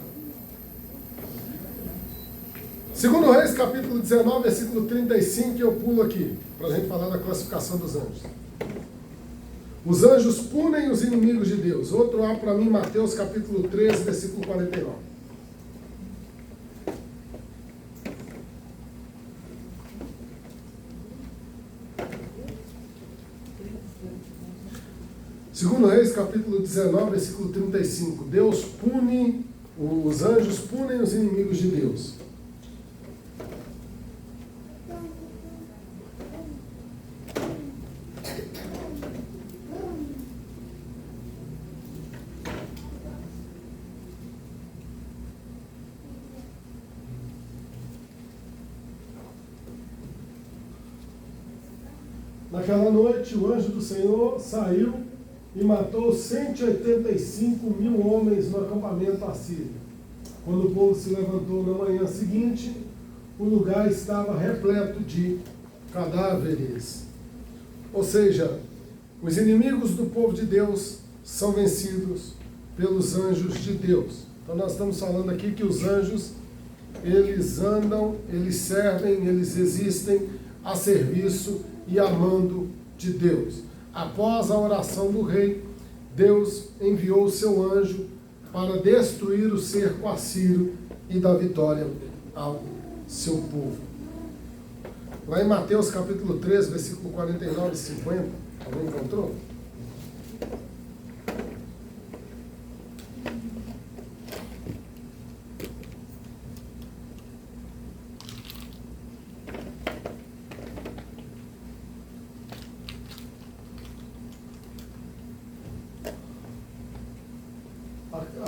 2 Reis, capítulo 19, versículo 35, que eu pulo aqui, para a gente falar da classificação dos anjos. Os anjos punem os inimigos de Deus. Outro há para mim, Mateus, capítulo 13, versículo 49. Segundo Reis, capítulo 19, versículo 35. Deus pune, os anjos punem os inimigos de Deus. Naquela noite, o anjo do Senhor saiu e matou 185 mil homens no acampamento assírio. Quando o povo se levantou na manhã seguinte, o lugar estava repleto de cadáveres. Ou seja, os inimigos do povo de Deus são vencidos pelos anjos de Deus. Então nós estamos falando aqui que os anjos, eles andam, eles servem, eles existem a serviço e a mando de Deus. Após a oração do rei, Deus enviou o seu anjo para destruir o cerco assírio e dar vitória ao seu povo. Lá em Mateus capítulo 13, versículo 49 e 50, alguém encontrou?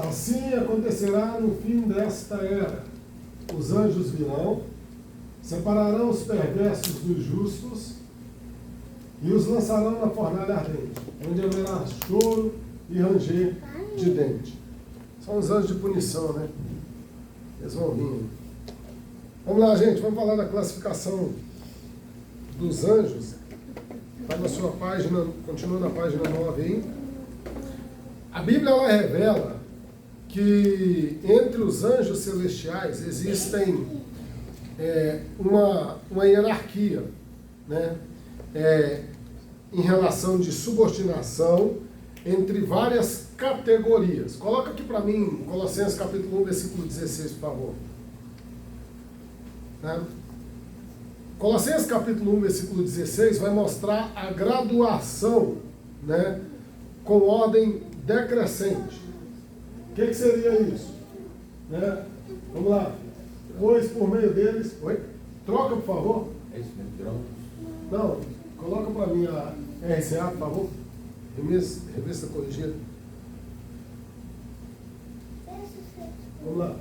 Assim acontecerá no fim desta era. Os anjos virão, separarão os perversos dos justos e os lançarão na fornalha ardente, onde haverá choro e ranger de dente. São os anjos de punição, né? Eles vão vir. Vamos lá, gente, vamos falar da classificação dos anjos. Está na sua página, continua na página 9 aí. A Bíblia, ela revela que entre os anjos celestiais existem uma hierarquia, né? Em relação de subordinação entre várias categorias. Coloca aqui para mim Colossenses capítulo 1, versículo 16, por favor. Né? Colossenses capítulo 1, versículo 16 vai mostrar a graduação, né, com ordem decrescente. O que seria isso? Né? Vamos lá. Pois por meio deles... Oi? Troca, por favor. É isso mesmo, droga. Não, coloca para mim a RCA, por favor. Revista corrigida. Vamos lá.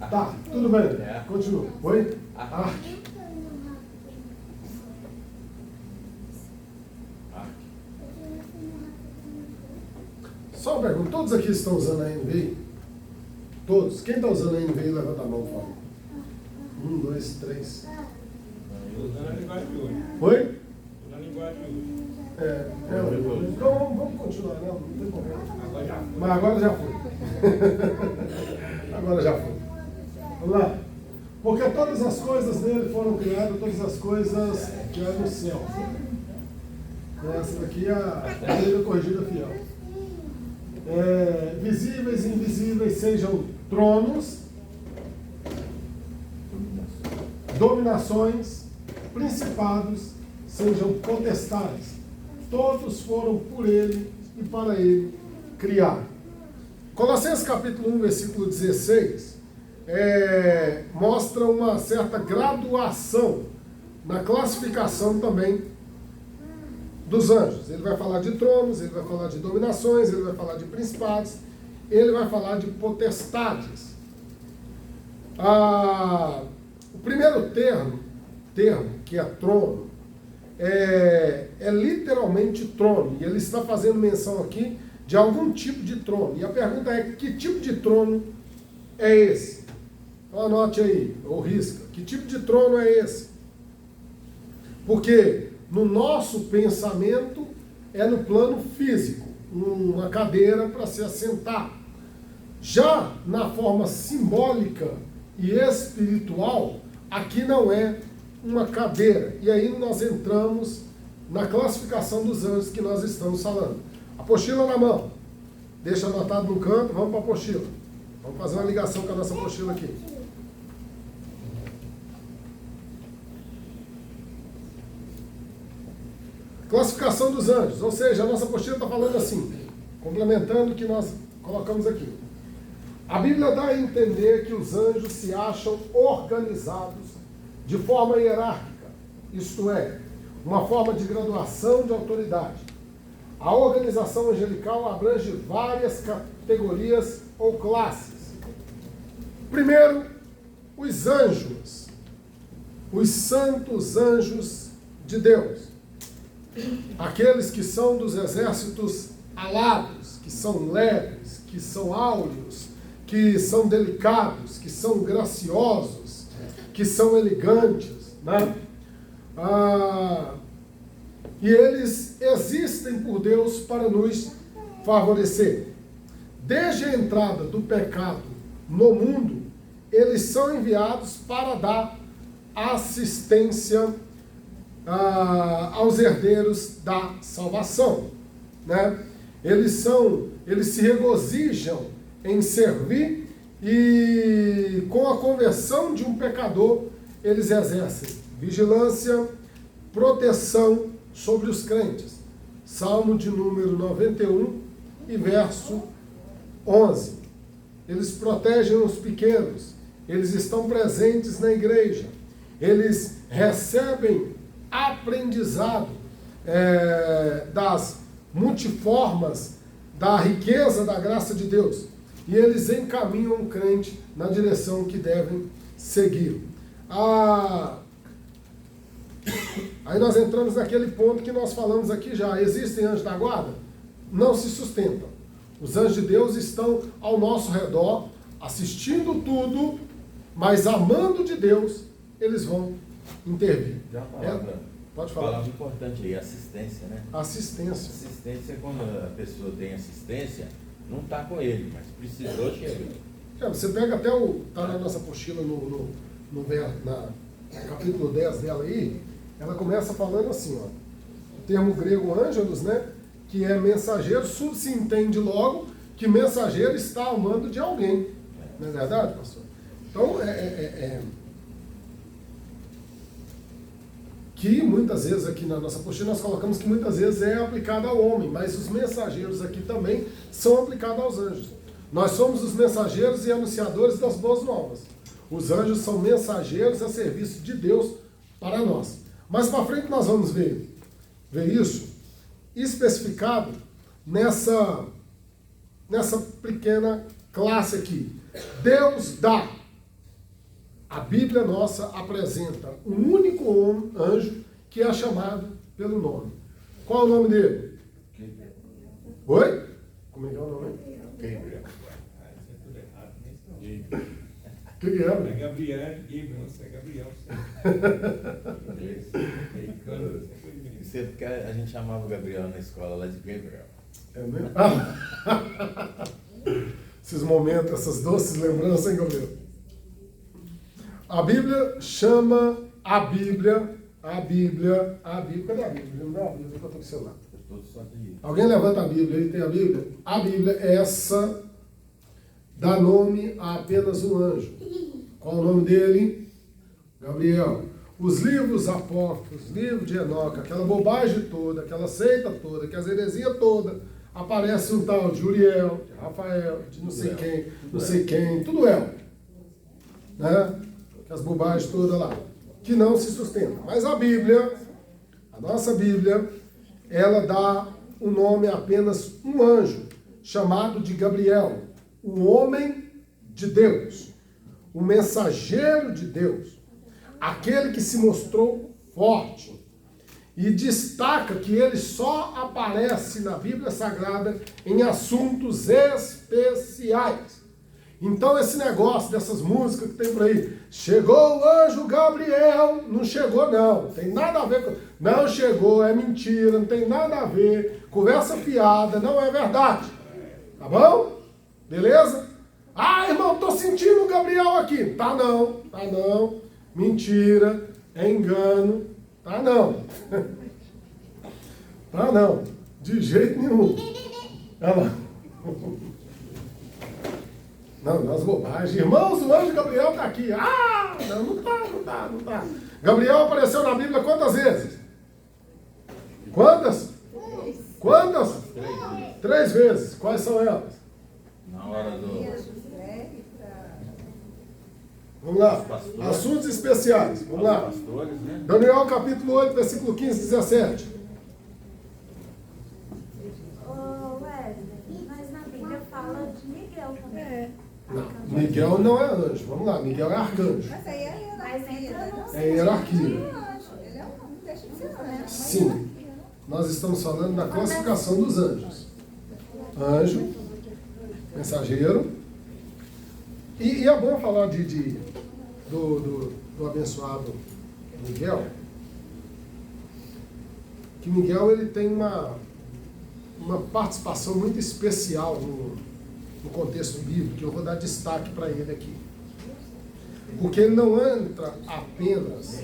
Tá, tudo bem. Continua. Oi? Arque. Só uma pergunta, todos aqui estão usando a NVI? Todos? Quem está usando a NVI, levanta a mão, por favor. 1, 2, 3. Usando a linguagem de hoje. Oi? Usando a linguagem de hoje. Então vamos continuar, não tem problema. Agora já foi. Mas agora já foi. Agora já foi. Vamos lá. Porque todas as coisas dele foram criadas, todas as coisas que há no céu. Essa daqui é a Bíblia corrigida fiel. Visíveis e invisíveis, sejam tronos, dominações, principados, sejam potestades. Todos foram por ele e para ele criados. Colossenses capítulo 1, versículo 16, mostra uma certa graduação na classificação também dos anjos. Ele vai falar de tronos, ele vai falar de dominações, ele vai falar de principados, ele vai falar de potestades. O primeiro termo, que é trono, é literalmente trono, e ele está fazendo menção aqui de algum tipo de trono. E a pergunta é, que tipo de trono é esse? Então anote aí, ou risca. Que tipo de trono é esse? Porque no nosso pensamento é no plano físico, uma cadeira para se assentar. Já na forma simbólica e espiritual, aqui não é uma cadeira. E aí nós entramos na classificação dos anjos que nós estamos falando. Apostila na mão. Deixa anotado no canto, vamos para a apostila. Vamos fazer uma ligação com a nossa apostila aqui. Classificação dos anjos, ou seja, a nossa apostila está falando assim, complementando o que nós colocamos aqui. A Bíblia dá a entender que os anjos se acham organizados de forma hierárquica, isto é, uma forma de graduação de autoridade. A organização angelical abrange várias categorias ou classes. Primeiro, os anjos, os santos anjos de Deus. Aqueles que são dos exércitos alados, que são leves, que são áureos, que são delicados, que são graciosos, que são elegantes, né? E eles existem por Deus para nos favorecer. desde a entrada do pecado no mundo, eles são enviados para dar assistência aos herdeiros da salvação, né? Eles se regozijam em servir e com a conversão de um pecador, eles exercem vigilância, proteção sobre os crentes. Salmo de número 91 e verso 11. Eles protegem os pequenos, eles estão presentes na igreja, eles recebem aprendizado das multiformas da riqueza da graça de Deus, e eles encaminham o crente na direção que devem seguir. Aí nós entramos naquele ponto que nós falamos aqui já. Existem anjos da guarda? Não se sustentam. Os anjos de Deus estão ao nosso redor, assistindo tudo, mas amando de Deus, eles vão intervir. Já palavra, pode falar. Palavra importante aí, assistência, né? Assistência. Assistência, quando a pessoa tem assistência, não está com ele, mas precisou, chega. Você pega até tá na nossa apostila no capítulo 10 dela aí, ela começa falando assim, ó, o termo grego ângelos, né, que é mensageiro, se entende logo que mensageiro está ao mando de alguém. Não é verdade, pastor? Então, que muitas vezes aqui na nossa apostila nós colocamos que muitas vezes é aplicado ao homem, mas os mensageiros aqui também são aplicados aos anjos. Nós somos os mensageiros e anunciadores das boas novas. Os anjos são mensageiros a serviço de Deus para nós. Mais para frente nós vamos ver isso especificado nessa pequena classe aqui. Deus dá. A Bíblia nossa apresenta um único anjo que é chamado pelo nome. Qual é o nome dele? Oi? Como é que é o nome? Gabriel. Isso é tudo errado, nem O que é? é Gabriel, Gabriel, isso é Gabriel. Isso é porque a gente chamava o Gabriel na escola lá de Gabriel. É mesmo? Esses momentos, essas doces lembranças, hein, Gabriel? A Bíblia chama a Bíblia. Cadê a Bíblia? Cadê a Bíblia? Não é a Bíblia que eu estou com o celular. Alguém levanta a Bíblia, aí tem a Bíblia? A Bíblia, essa, dá nome a apenas um anjo. Qual o nome dele? Gabriel. Os livros apócrifos, livro de Enoca, aquela bobagem toda, aquela seita toda, que as heresias toda, aparece um tal de Uriel, de Rafael, de não sei quem, não sei quem, tudo né? As bobagens todas lá, que não se sustentam. Mas a Bíblia, a nossa Bíblia, ela dá o nome a apenas um anjo, chamado de Gabriel, o homem de Deus, o mensageiro de Deus, aquele que se mostrou forte. E destaca que ele só aparece na Bíblia Sagrada em assuntos especiais. Então esse negócio dessas músicas que tem por aí, chegou o anjo Gabriel, não chegou não, tem nada a ver com... Não chegou, é mentira, não tem nada a ver, conversa fiada, não é verdade. Tá bom? Beleza? Ah, irmão, tô sentindo o Gabriel aqui. Tá não, mentira, é engano, tá não. Tá não, de jeito nenhum. Olha lá. Não, nas bobagens. Irmãos, o anjo Gabriel está aqui. Ah, não tá. Gabriel apareceu na Bíblia quantas vezes? Quantas? 3 vezes. Quais são elas? Na hora do... Vamos lá. Assuntos especiais. Vamos lá. Pastores, né? Daniel capítulo 8, versículo 15 e 17. Wesley, mas na Bíblia fala de Miguel também. Não, Miguel não é anjo. Vamos lá, Miguel é arcanjo. Mas aí é hierarquia, né? É hierarquia. Ele é um anjo, não deixa de ser anjo. Mas Sim. hierarquia, né? Nós estamos falando da classificação dos anjos. Anjo, mensageiro. E é bom falar do abençoado Miguel, que Miguel ele tem uma participação muito especial no contexto bíblico, eu vou dar destaque para ele aqui. Porque ele não entra apenas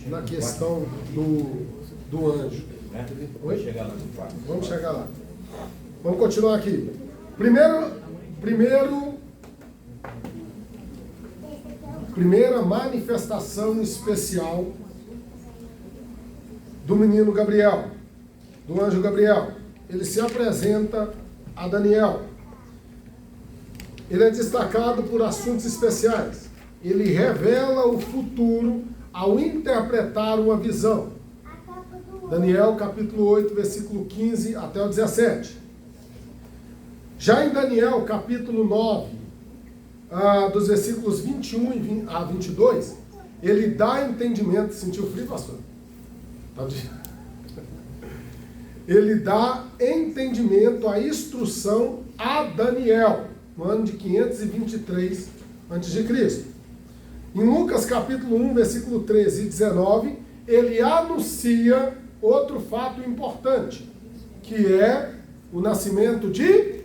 na questão do anjo. Vamos chegar lá no quarto. Vamos chegar lá. Vamos continuar aqui. Primeira manifestação especial do menino Gabriel, do anjo Gabriel. Ele se apresenta a Daniel. Ele é destacado por assuntos especiais. Ele revela o futuro ao interpretar uma visão. Daniel capítulo 8, versículo 15 até o 17. Já em Daniel capítulo 9, dos versículos 21 a 22, ele dá entendimento. Sentiu frio, pastor? Ele dá entendimento, a instrução a Daniel, no ano de 523 a.C. Em Lucas capítulo 1, versículo 13 e 19, ele anuncia outro fato importante, que é o nascimento de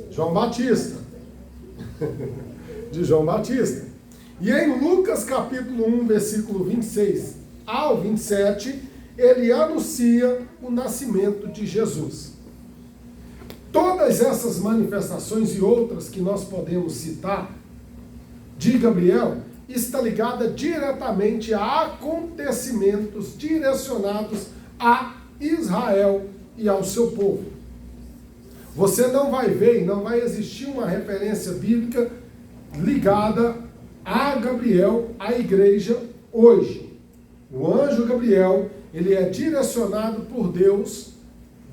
João Batista. De João Batista. E em Lucas capítulo 1, versículo 26 ao 27, ele anuncia o nascimento de Jesus. Todas essas manifestações e outras que nós podemos citar de Gabriel está ligada diretamente a acontecimentos direcionados a Israel e ao seu povo. Você não vai ver e não vai existir uma referência bíblica ligada a Gabriel, à igreja hoje. O anjo Gabriel, ele é direcionado por Deus,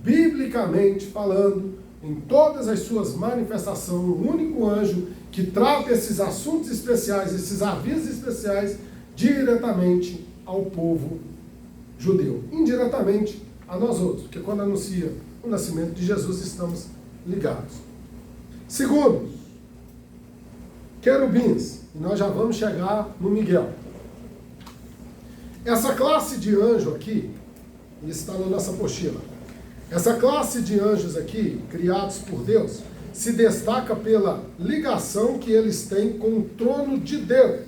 biblicamente falando, em todas as suas manifestações, o único anjo que trata esses assuntos especiais, esses avisos especiais, diretamente ao povo judeu. Indiretamente a nós outros, porque quando anuncia o nascimento de Jesus, estamos ligados. Segundo, querubins. E nós já vamos chegar no Miguel. Essa classe de anjo aqui, está na nossa apostila. Essa classe de anjos aqui, criados por Deus, se destaca pela ligação que eles têm com o trono de Deus.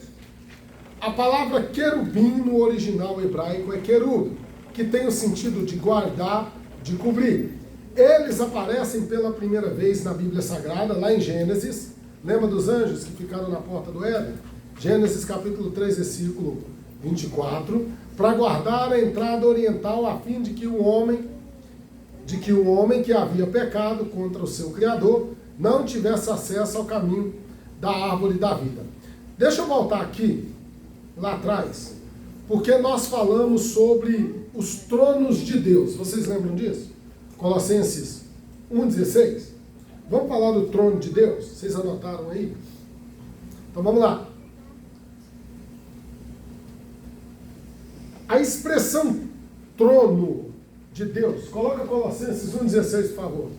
A palavra querubim no original hebraico é querub, que tem o sentido de guardar, de cobrir. Eles aparecem pela primeira vez na Bíblia Sagrada, lá em Gênesis. Lembra dos anjos que ficaram na porta do Éden? Gênesis capítulo 3, versículo 24. Para guardar a entrada oriental, a fim de que o homem que havia pecado contra o seu Criador não tivesse acesso ao caminho da árvore da vida. Deixa eu voltar aqui, lá atrás, porque nós falamos sobre os tronos de Deus. Vocês lembram disso? Colossenses 1,16. Vamos falar do trono de Deus? Vocês anotaram aí? Então vamos lá. A expressão trono de Deus, coloca Colossenses 1,16, por favor.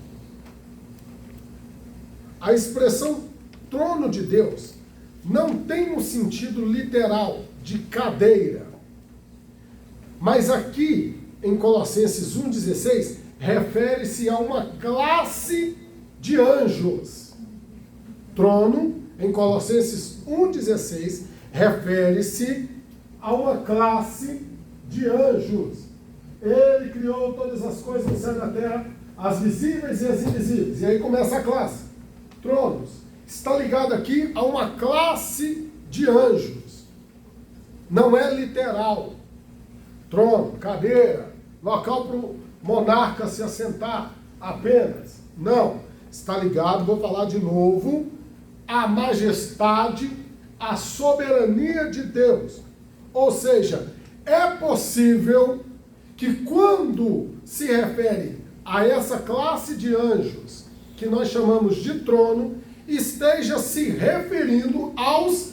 A expressão trono de Deus não tem um sentido literal de cadeira, mas aqui em Colossenses 1,16 refere-se a uma classe de anjos. Trono, em Colossenses 1,16, refere-se a uma classe de anjos. Ele criou todas as coisas no céu e na terra, as visíveis e as invisíveis. E aí começa a classe. Tronos. Está ligado aqui a uma classe de anjos. Não é literal. Trono, cadeira, local para o monarca se assentar apenas. Não. Está ligado, vou falar de novo, à majestade, à soberania de Deus. Ou seja, é possível que quando se refere a essa classe de anjos, que nós chamamos de trono, esteja se referindo aos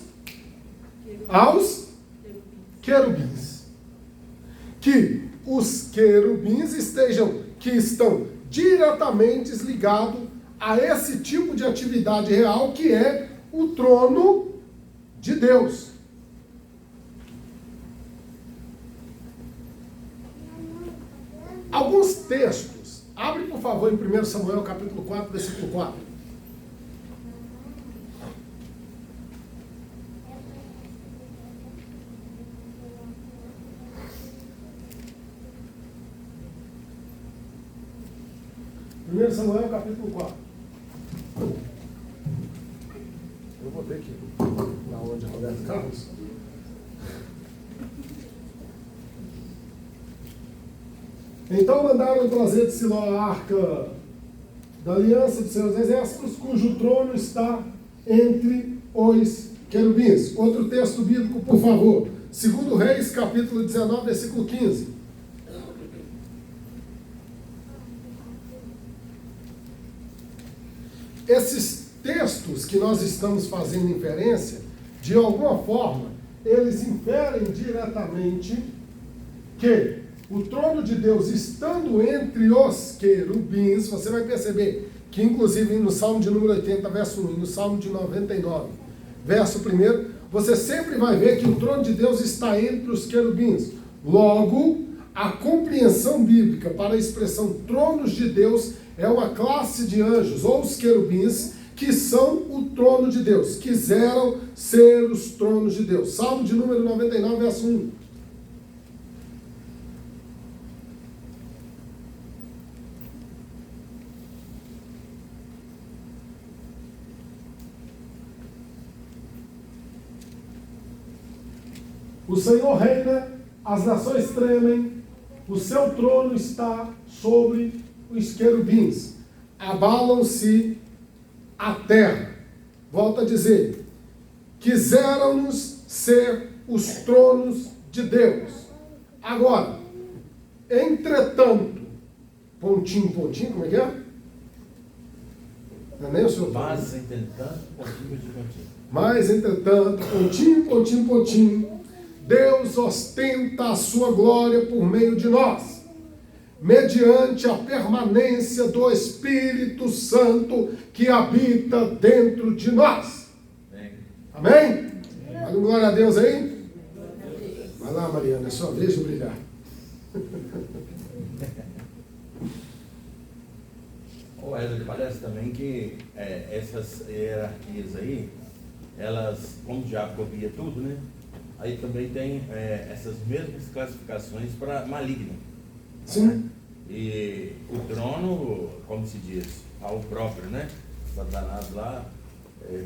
querubins. Que os querubins estão diretamente ligados a esse tipo de atividade real que é o trono de Deus. Alguns textos Abre, por favor, em 1 Samuel, capítulo 4, versículo 4. Primeiro Samuel, capítulo 4. Eu vou ter que ir lá onde Roberto Carlos. Então mandaram trazer de Siló a arca da aliança dos seus exércitos, cujo trono está entre os querubins. Outro texto bíblico, por favor. 2 Reis, capítulo 19, versículo 15. Esses textos que nós estamos fazendo inferência, de alguma forma, eles inferem diretamente que o trono de Deus estando entre os querubins, você vai perceber que inclusive no Salmo de número 80, verso 1, e no Salmo de 99, verso 1, você sempre vai ver que o trono de Deus está entre os querubins. Logo, a compreensão bíblica para a expressão tronos de Deus é uma classe de anjos, ou os querubins, que são o trono de Deus, quiseram ser os tronos de Deus. Salmo de número 99, verso 1. O Senhor reina, as nações tremem, o seu trono está sobre os querubins. Abalam-se a terra. Volto a dizer, quiseram-nos ser os tronos de Deus. Agora, entretanto, pontinho, como é que é? Não é nem o senhor? Mas, entretanto, pontinho de pontinho. Mas, entretanto, pontinho, Deus ostenta a sua glória por meio de nós, mediante a permanência do Espírito Santo que habita dentro de nós. Amém? Amém? Glória a Deus aí. Vai lá, Mariana, é sua vez de brilhar. Ô Wesley, parece também que essas hierarquias aí, elas, como o diabo copia tudo, né? Aí também tem essas mesmas classificações para maligno. Sim. Né? E o trono, como se diz, ao próprio, né? Satanás lá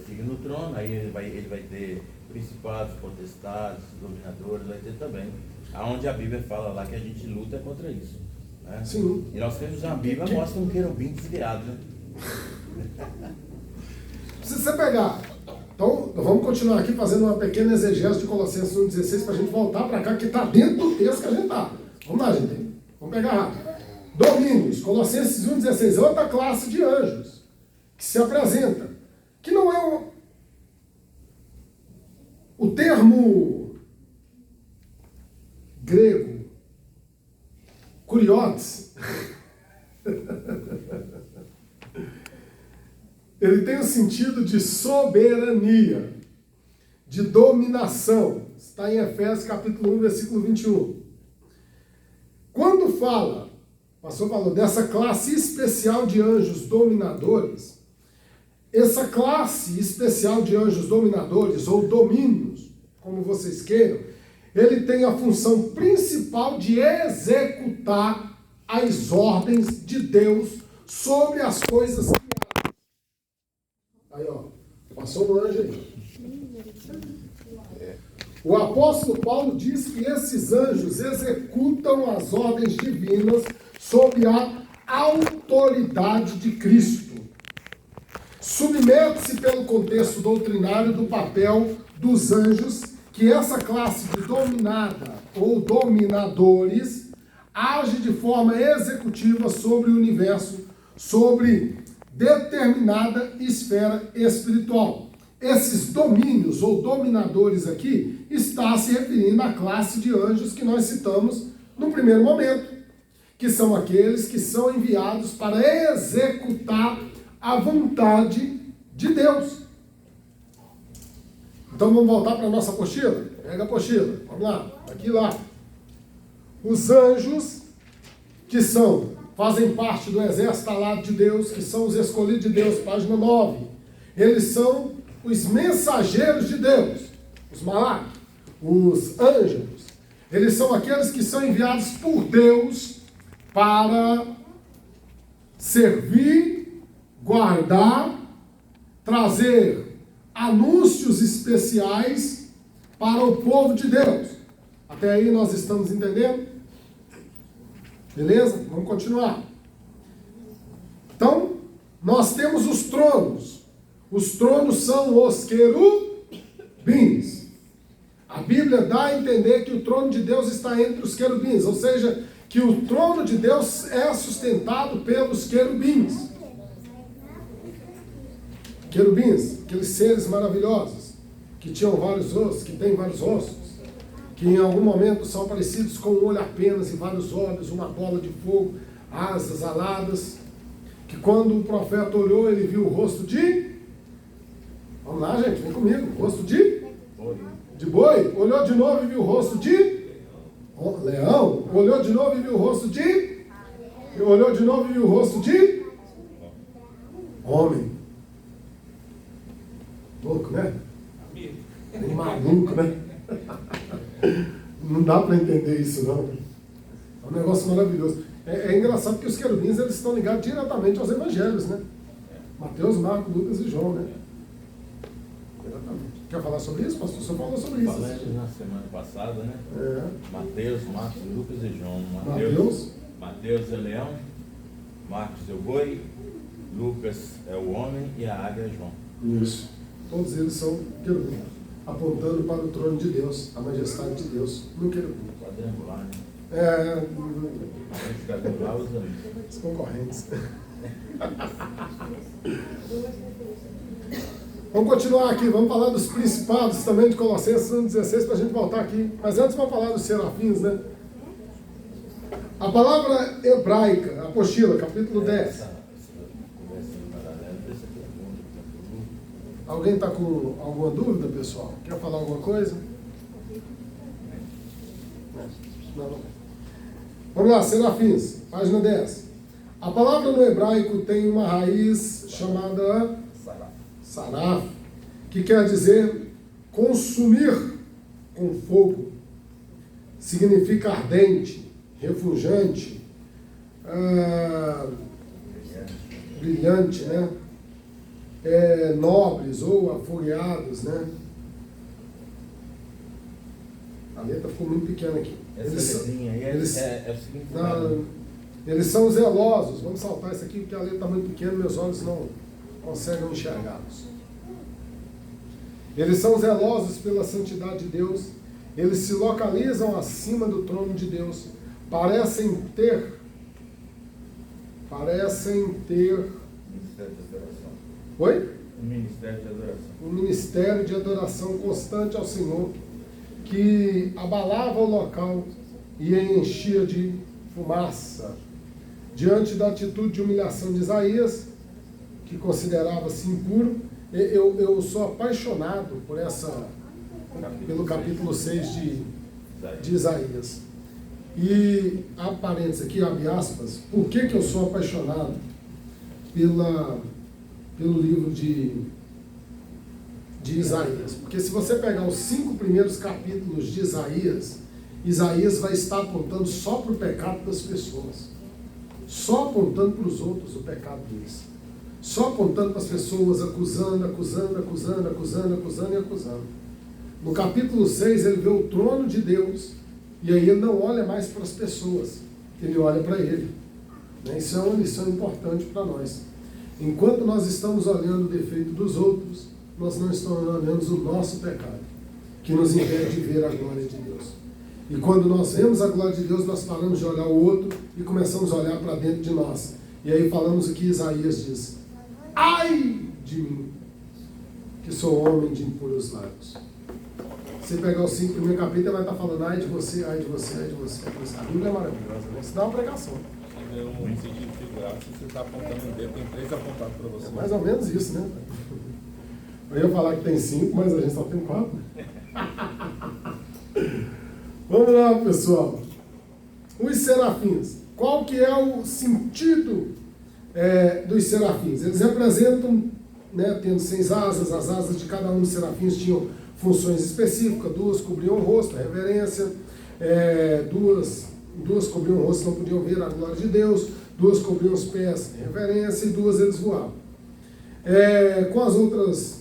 fica no trono, aí ele vai ter principados, potestades, dominadores, vai ter também. Aonde a Bíblia fala lá que a gente luta contra isso. Né? Sim. E nós temos a Bíblia, mostra um querubim desviado, né? Se você pegar, então vamos continuar aqui fazendo uma pequena exegese de Colossenses 1,16 para a gente voltar para cá, que está dentro do texto que a gente está. Vamos lá, gente. Vamos pegar rápido. Domínios, Colossenses 1,16, é outra classe de anjos que se apresenta, que não é o termo grego, kuriotes, ele tem o sentido de soberania, de dominação. Está em Efésios capítulo 1, versículo 21. Quando fala, o pastor falou dessa classe especial de anjos dominadores, essa classe especial de anjos dominadores, ou domínios, como vocês queiram, ele tem a função principal de executar as ordens de Deus sobre as coisas criadas. Aí, ó, passou um anjo aí. O apóstolo Paulo diz que esses anjos executam as ordens divinas sob a autoridade de Cristo. Submete-se pelo contexto doutrinário do papel dos anjos, que essa classe de dominada ou dominadores age de forma executiva sobre o universo, sobre determinada esfera espiritual. Esses domínios ou dominadores aqui está se referindo à classe de anjos que nós citamos no primeiro momento, que são aqueles que são enviados para executar a vontade de Deus. Então vamos voltar para a nossa apostila? Pega a apostila, vamos lá, aqui lá. Os anjos, que são fazem parte do exército alado de Deus, que são os escolhidos de Deus, página 9. Eles são os mensageiros de Deus, os malach, os ângelos. Eles são aqueles que são enviados por Deus para servir, guardar, trazer anúncios especiais para o povo de Deus. Até aí nós estamos entendendo? Beleza? Vamos continuar. Então, nós temos os tronos. Os tronos são os querubins. A Bíblia dá a entender que o trono de Deus está entre os querubins, ou seja, que o trono de Deus é sustentado pelos querubins. Querubins, aqueles seres maravilhosos, que tinham vários rostos, que têm vários rostos, que em algum momento são parecidos com um olho apenas e vários olhos, uma bola de fogo, asas aladas, que quando o profeta olhou, ele viu o rosto de... Vamos lá, gente, vem comigo. O rosto de boi. Olhou de novo e viu o rosto de leão. Olhou de novo e viu o rosto de... Olhou de novo e viu o rosto de homem. Louco, né? Bem maluco, né? Não dá para entender isso, não. É um negócio maravilhoso. É engraçado que os querubins eles estão ligados diretamente aos evangelhos, né? Mateus, Marcos, Lucas e João, né? Exatamente. Quer falar sobre isso, pastor? Você falou sobre isso. Falamos na semana passada, né? Mateus, Marcos, Lucas e João. Mateus é leão, Marcos é o boi, Lucas é o homem e a águia é João. Isso. Todos eles são querubins, apontando para o trono de Deus, a majestade de Deus no querubim. Quadrangular, né? Quadrangular os concorrentes. Vamos continuar aqui, vamos falar dos principados também de Colossenses 1,16 para a gente voltar aqui. Mas antes vamos falar dos serafins, né? A palavra hebraica, apostila, capítulo 10. Alguém está com alguma dúvida, pessoal? Quer falar alguma coisa? Não. Vamos lá, serafins, página 10. A palavra no hebraico tem uma raiz chamada saraf, que quer dizer consumir com fogo. Significa ardente, refulgente, brilhante, né? Nobres ou afogueados, né? A letra ficou muito pequena aqui. Essa letrinha aí é o significado. Eles são zelosos. Vamos saltar isso aqui porque a letra está muito pequena e meus olhos não conseguem enxergá-los. Eles são zelosos pela santidade de Deus. Eles se localizam acima do trono de Deus. Parecem ter Ministério de adoração. Oi? Ministério de adoração. Um ministério de adoração constante ao Senhor, que abalava o local e enchia de fumaça. Diante da atitude de humilhação de Isaías, que considerava-se impuro, eu sou apaixonado pelo capítulo 6 de Isaías. E, há parênteses aqui, abre aspas, por que eu sou apaixonado pelo livro de Isaías? Porque se você pegar os 5 primeiros capítulos de Isaías, Isaías vai estar apontando só para o pecado das pessoas, só apontando para os outros o pecado deles, só apontando para as pessoas, acusando. No capítulo 6 ele vê o trono de Deus, e aí ele não olha mais para as pessoas, ele olha para ele. Isso é uma lição importante para nós. Enquanto nós estamos olhando o defeito dos outros, nós não estamos olhando o nosso pecado, que nos impede de ver a glória de Deus. E quando nós vemos a glória de Deus, nós paramos de olhar o outro e começamos a olhar para dentro de nós. E aí falamos o que Isaías diz: ai de mim, que sou homem de impuros lábios. Você pegar os 5 primeiros capítulos, vai estar falando ai de você, ai de você, ai de você. A Bíblia é maravilhosa, né? Isso dá uma pregação. Um sentido figurado, se você está apontando um dedo, tem 3 apontados para você. É mais ou menos isso, né? Eu ia falar que tem 5, mas a gente só tem 4. Vamos lá, pessoal. Os serafins. qual que é o sentido dos serafins? Eles representam, né, tendo 6 asas, as asas de cada um dos serafins tinham funções específicas, 2 cobriam o rosto, a reverência, 2 cobriam o rosto, não podiam ver a glória de Deus, 2 cobriam os pés, reverência, e 2 eles voavam. Com as outras,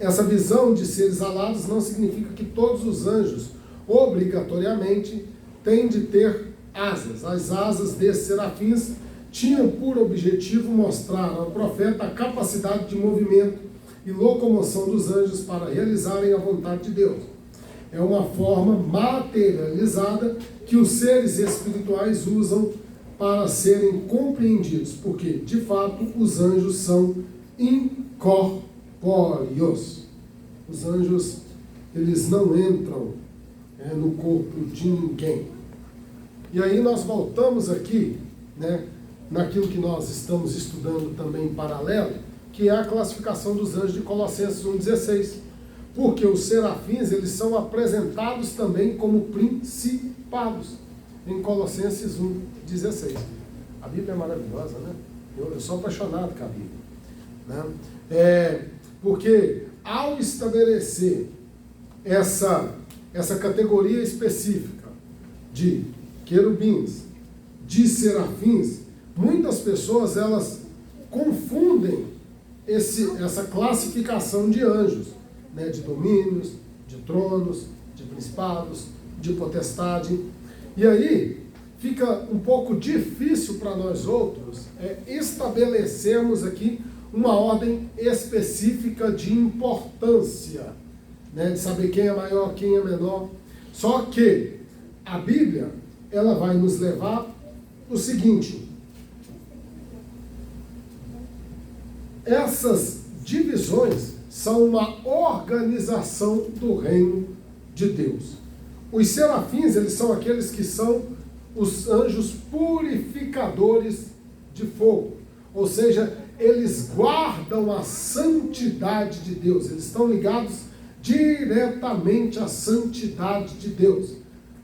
essa visão de seres alados não significa que todos os anjos, obrigatoriamente, têm de ter asas. As asas desses serafins tinham por objetivo mostrar ao profeta a capacidade de movimento e locomoção dos anjos para realizarem a vontade de Deus. É uma forma materializada que os seres espirituais usam para serem compreendidos, porque, de fato, os anjos são incorpóreos. Os anjos, eles não entram no corpo de ninguém. E aí nós voltamos aqui, né, naquilo que nós estamos estudando também em paralelo, que é a classificação dos anjos de Colossenses 1,16. Porque os serafins, eles são apresentados também como principados, em Colossenses 1,16. A Bíblia é maravilhosa, né? Eu sou apaixonado com a Bíblia, né? Porque ao estabelecer essa categoria específica de querubins, de serafins, muitas pessoas elas confundem essa classificação de anjos, né, de domínios, de tronos, de principados, de potestade. E aí fica um pouco difícil para nós outros estabelecermos aqui uma ordem específica de importância, né, de saber quem é maior, quem é menor. Só que a Bíblia, ela vai nos levar o seguinte: essas divisões são uma organização do reino de Deus. Os serafins, eles são aqueles que são os anjos purificadores de fogo. Ou seja, eles guardam a santidade de Deus. Eles estão ligados diretamente à santidade de Deus.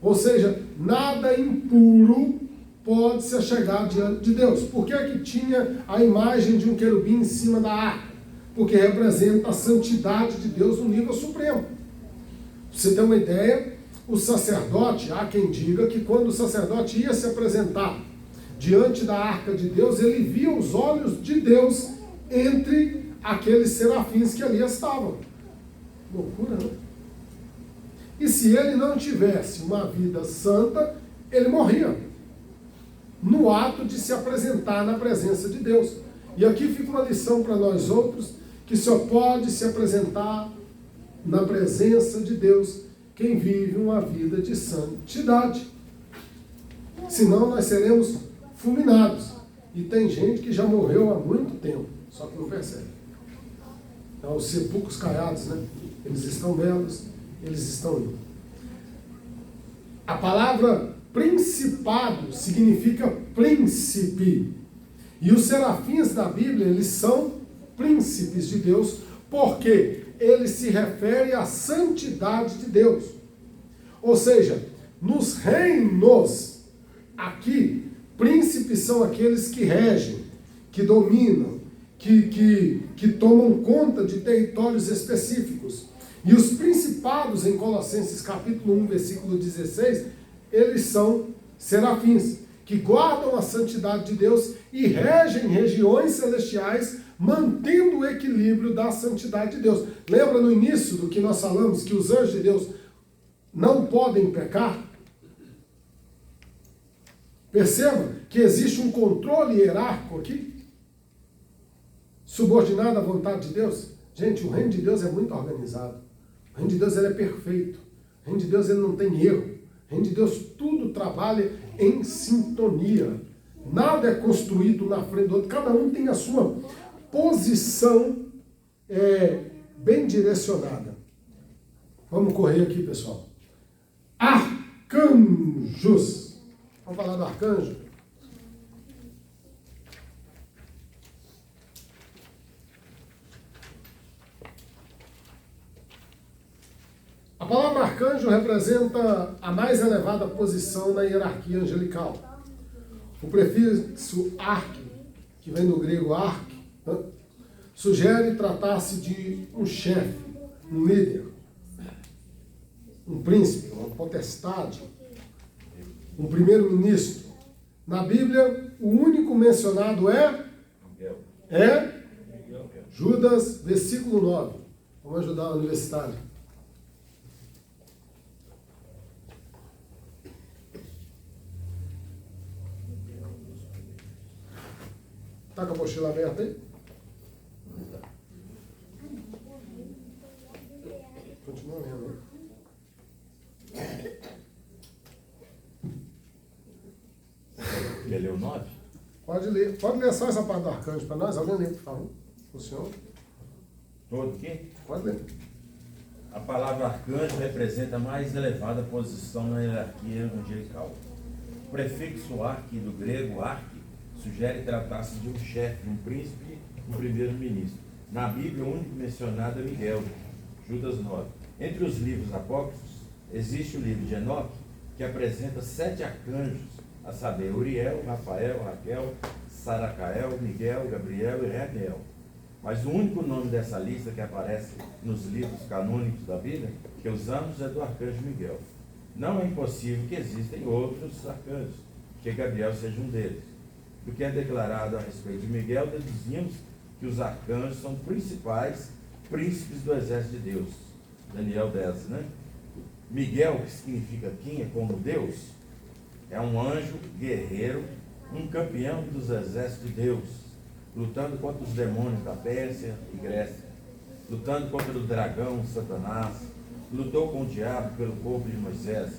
Ou seja, nada impuro pode se achegar diante de Deus. Por que é que tinha a imagem de um querubim em cima da arca? Porque representa a santidade de Deus no nível supremo. Pra você ter uma ideia, o sacerdote, há quem diga que quando o sacerdote ia se apresentar diante da arca de Deus, ele via os olhos de Deus entre aqueles serafins que ali estavam. Loucura, né? E se ele não tivesse uma vida santa, ele morria no ato de se apresentar na presença de Deus. E aqui fica uma lição para nós outros, que só pode se apresentar na presença de Deus quem vive uma vida de santidade. Senão nós seremos fulminados. E tem gente que já morreu há muito tempo, só que não percebe. Então, os sepulcros caiados, né? Eles estão belos, eles estão indo. A palavra principado significa príncipe. E os serafins da Bíblia, eles são príncipes de Deus, porque ele se refere à santidade de Deus. Ou seja, nos reinos, aqui, príncipes são aqueles que regem, que dominam, que tomam conta de territórios específicos. E os principados, em Colossenses capítulo 1, versículo 16, eles são serafins, que guardam a santidade de Deus e regem regiões celestiais, mantendo o equilíbrio da santidade de Deus. Lembra no início do que nós falamos, que os anjos de Deus não podem pecar? Perceba que existe um controle hierárquico aqui, subordinado à vontade de Deus. Gente, o reino de Deus é muito organizado. O reino de Deus ele é perfeito. O reino de Deus ele não tem erro. O reino de Deus tudo trabalha em sintonia. Nada é construído na frente do outro. Cada um tem a sua posição bem direcionada. Vamos correr aqui, pessoal. Arcanjos. Vamos falar do arcanjo? A palavra arcanjo representa a mais elevada posição na hierarquia angelical. O prefixo arque, que vem do grego arque, sugere tratar-se de um chefe, um líder, um príncipe, uma potestade, um primeiro-ministro. Na Bíblia, o único mencionado é Judas, versículo 9. Vamos ajudar o universitário. Está com a mochila aberta aí? Continua lendo. Quer ler o 9? Pode ler só essa parte do arcanjo para nós. Alguém lê, por favor? O senhor? Todo aqui? Pode ler. A palavra arcanjo representa a mais elevada posição na hierarquia angelical. O prefixo arque, do grego arque, sugere tratar-se de um chefe, um príncipe, um primeiro-ministro. Na Bíblia, o único mencionado é Miguel, Judas 9. Entre os livros apócrifos, existe o livro de Enoque, que apresenta 7 arcanjos, a saber, Uriel, Rafael, Raquel, Saracael, Miguel, Gabriel e Raguel. Mas o único nome dessa lista que aparece nos livros canônicos da Bíblia que usamos é do arcanjo Miguel. Não é impossível que existem outros arcanjos, que Gabriel seja um deles. Do que é declarado a respeito de Miguel, deduzimos que os arcanjos são principais príncipes do exército de Deus. Daniel 10, né? Miguel, que significa quem é como Deus, é um anjo guerreiro, um campeão dos exércitos de Deus, lutando contra os demônios da Pérsia e Grécia, lutando contra o dragão, Satanás, lutou com o diabo pelo corpo de Moisés.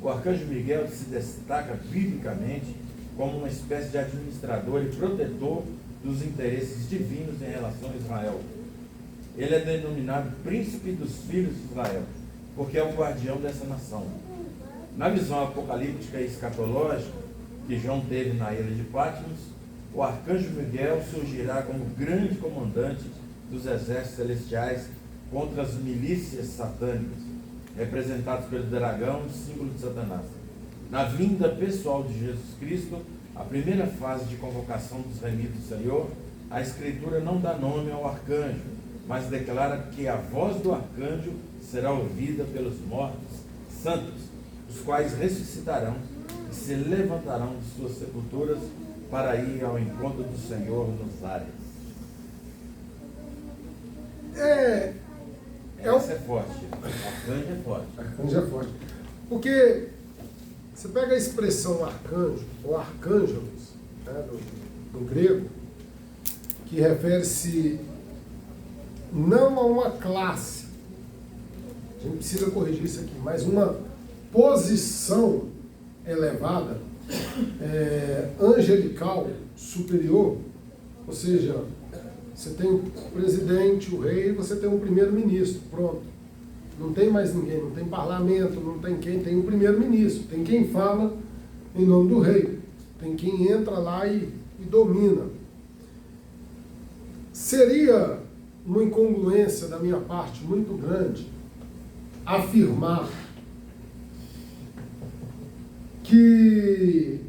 O arcanjo Miguel se destaca biblicamente como uma espécie de administrador e protetor dos interesses divinos em relação a Israel. Ele é denominado príncipe dos filhos de Israel, porque é o guardião dessa nação. Na visão apocalíptica e escatológica que João teve na ilha de Patmos, o arcanjo Miguel surgirá como grande comandante dos exércitos celestiais contra as milícias satânicas, representados pelo dragão, símbolo de Satanás. Na vinda pessoal de Jesus Cristo, a primeira fase de convocação dos remidos do Senhor, a Escritura não dá nome ao arcanjo, mas declara que a voz do arcanjo será ouvida pelos mortos santos, os quais ressuscitarão e se levantarão de suas sepulturas para ir ao encontro do Senhor nos ares. Essa é forte. Arcanjo é forte. Arcanjo é forte. Porque você pega a expressão arcanjo, ou arcângelos, né, do grego, que refere-se não a uma classe, a gente precisa corrigir isso aqui, mas uma posição elevada, angelical, superior, ou seja, você tem o presidente, o rei, você tem o primeiro-ministro, pronto. Não tem mais ninguém, não tem parlamento, não tem quem, tem o primeiro-ministro, tem quem fala em nome do rei, tem quem entra lá e domina. Seria uma incongruência da minha parte muito grande afirmar que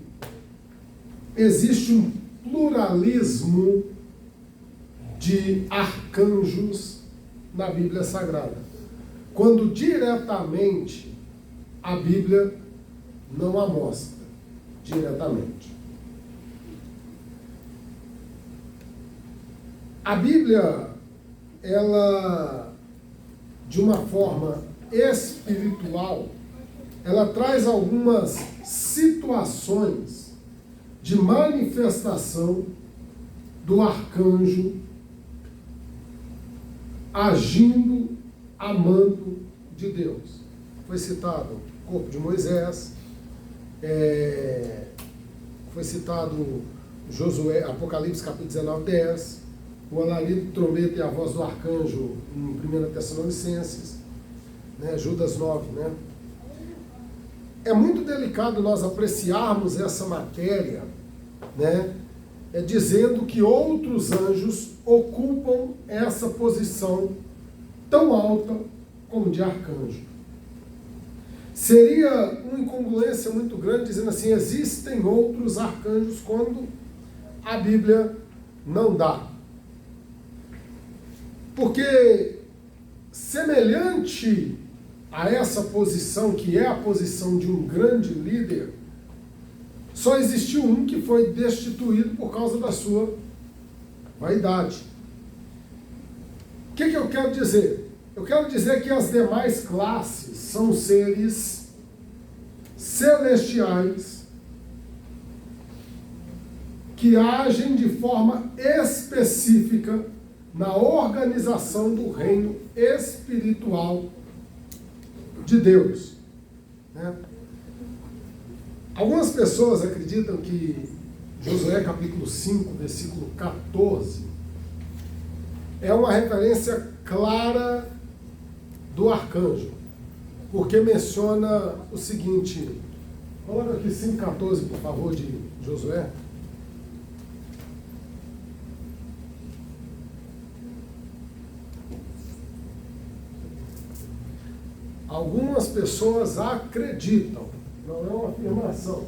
existe um pluralismo de arcanjos na Bíblia Sagrada, quando diretamente a Bíblia não a mostra diretamente. A Bíblia, ela, de uma forma espiritual, ela traz algumas situações de manifestação do arcanjo agindo a mando de Deus. Foi citado o corpo de Moisés, foi citado Josué, Apocalipse capítulo 19, 10, o alarido de trombeta e a voz do arcanjo em 1 Tessalonicenses, né, Judas 9, né? É muito delicado nós apreciarmos essa matéria, né, dizendo que outros anjos ocupam essa posição tão alta como de arcanjo. seria uma incongruência muito grande dizendo assim, existem outros arcanjos, quando a Bíblia não dá. Porque semelhante a essa posição, que é a posição de um grande líder, só existiu um que foi destituído por causa da sua vaidade. O que eu quero dizer? Eu quero dizer que as demais classes são seres celestiais que agem de forma específica na organização do reino espiritual de Deus, né? Algumas pessoas acreditam que Josué capítulo 5, versículo 14, é uma referência clara do arcanjo, porque menciona o seguinte, coloca aqui 5,14, por favor, de Josué. Algumas pessoas acreditam, não é uma afirmação.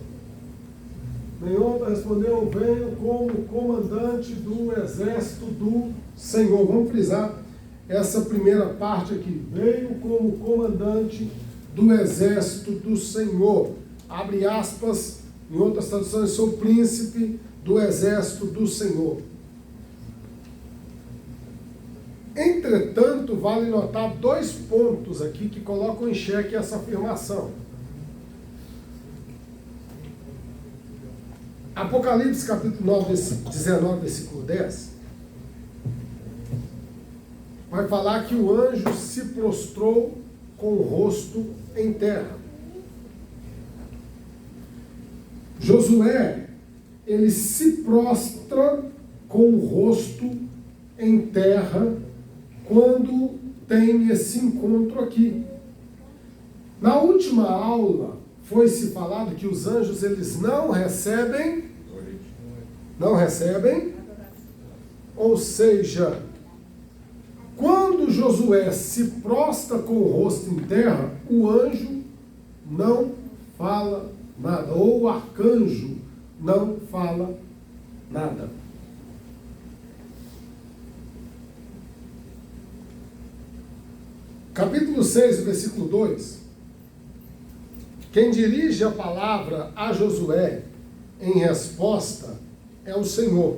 Nenhum respondeu, venho como comandante do exército do Senhor. Vamos frisar essa primeira parte aqui. Venho como comandante do exército do Senhor. Abre aspas, em outras traduções, sou príncipe do exército do Senhor. Entretanto, vale notar 2 pontos aqui que colocam em xeque essa afirmação. Apocalipse capítulo 9, 19, versículo 10, vai falar que o anjo se prostrou com o rosto em terra. Josué, ele se prostra com o rosto em terra quando tem esse encontro aqui. Na última aula, foi-se falado que os anjos, eles não recebem, ou seja, quando Josué se prostra com o rosto em terra, o anjo não fala nada, ou o arcanjo não fala nada. Capítulo 6, versículo 2. Quem dirige a palavra a Josué em resposta é o Senhor.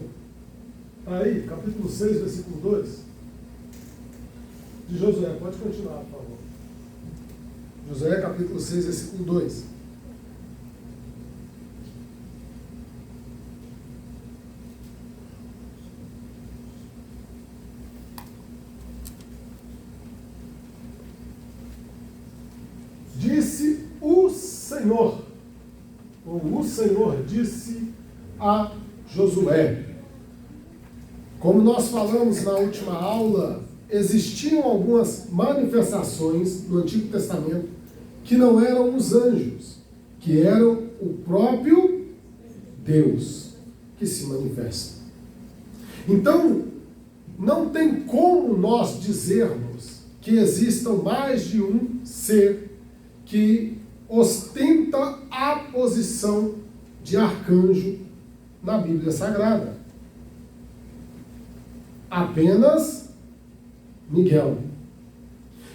Aí, capítulo 6, versículo 2. De Josué, pode continuar, por favor. Josué, capítulo 6, versículo 2. Disse o Senhor, ou o Senhor disse a Josué. Como nós falamos na última aula, existiam algumas manifestações no Antigo Testamento que não eram os anjos, que eram o próprio Deus que se manifesta. Então, não tem como nós dizermos que existam mais de um ser que ostenta a posição de arcanjo na Bíblia Sagrada. Apenas Miguel,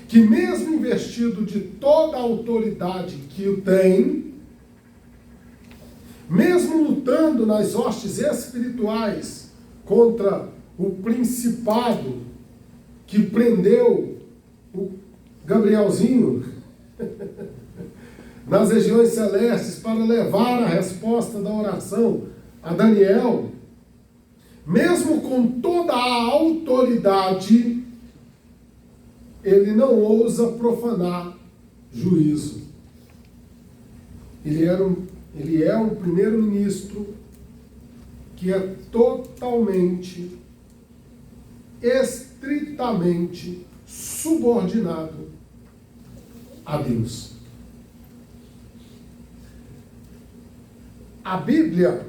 que mesmo investido de toda a autoridade que o tem, mesmo lutando nas hostes espirituais contra o principado que prendeu o Gabrielzinho nas regiões celestes para levar a resposta da oração a Daniel, mesmo com toda a autoridade, ele não ousa profanar juízo. Ele é um primeiro-ministro que é totalmente, estritamente subordinado a Deus. A Bíblia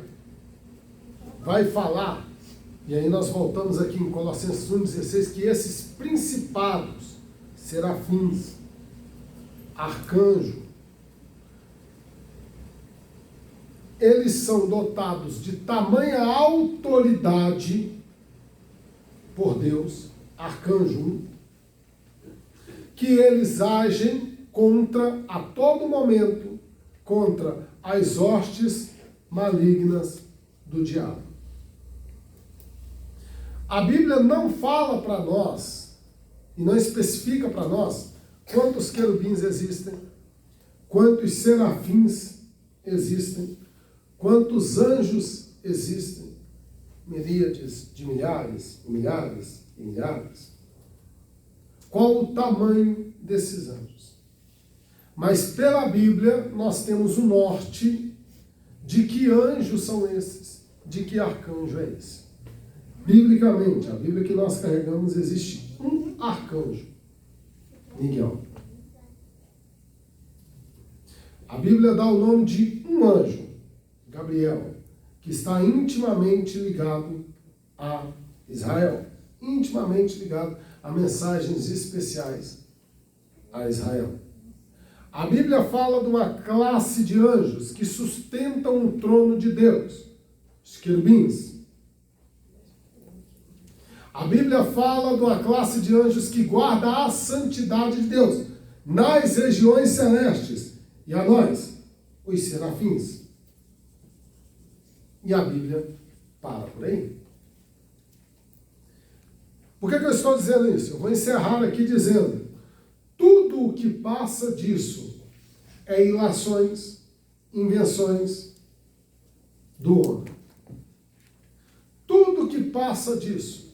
vai falar, e aí nós voltamos aqui em Colossenses 1,16, que esses principados, serafins, arcanjo, eles são dotados de tamanha autoridade por Deus, arcanjo 1, que eles agem contra, a todo momento, contra as hostes malignas do diabo. A Bíblia não fala para nós, e não especifica para nós, quantos querubins existem, quantos serafins existem, quantos anjos existem, miríades de milhares, milhares e milhares. Qual o tamanho desses anjos? Mas pela Bíblia nós temos o norte de que anjos são esses, de que arcanjo é esse. Biblicamente, a Bíblia que nós carregamos, existe um arcanjo, Miguel. A Bíblia dá o nome de um anjo, Gabriel, que está intimamente ligado a Israel, intimamente ligado a mensagens especiais a Israel. A Bíblia fala de uma classe de anjos que sustentam o trono de Deus, os querubins. A Bíblia fala de uma classe de anjos que guarda a santidade de Deus nas regiões celestes. E a nós, os serafins. E a Bíblia para por aí. Por que eu estou dizendo isso? Eu vou encerrar aqui dizendo: tudo o que passa disso é ilações, invenções do homem. Tudo que passa disso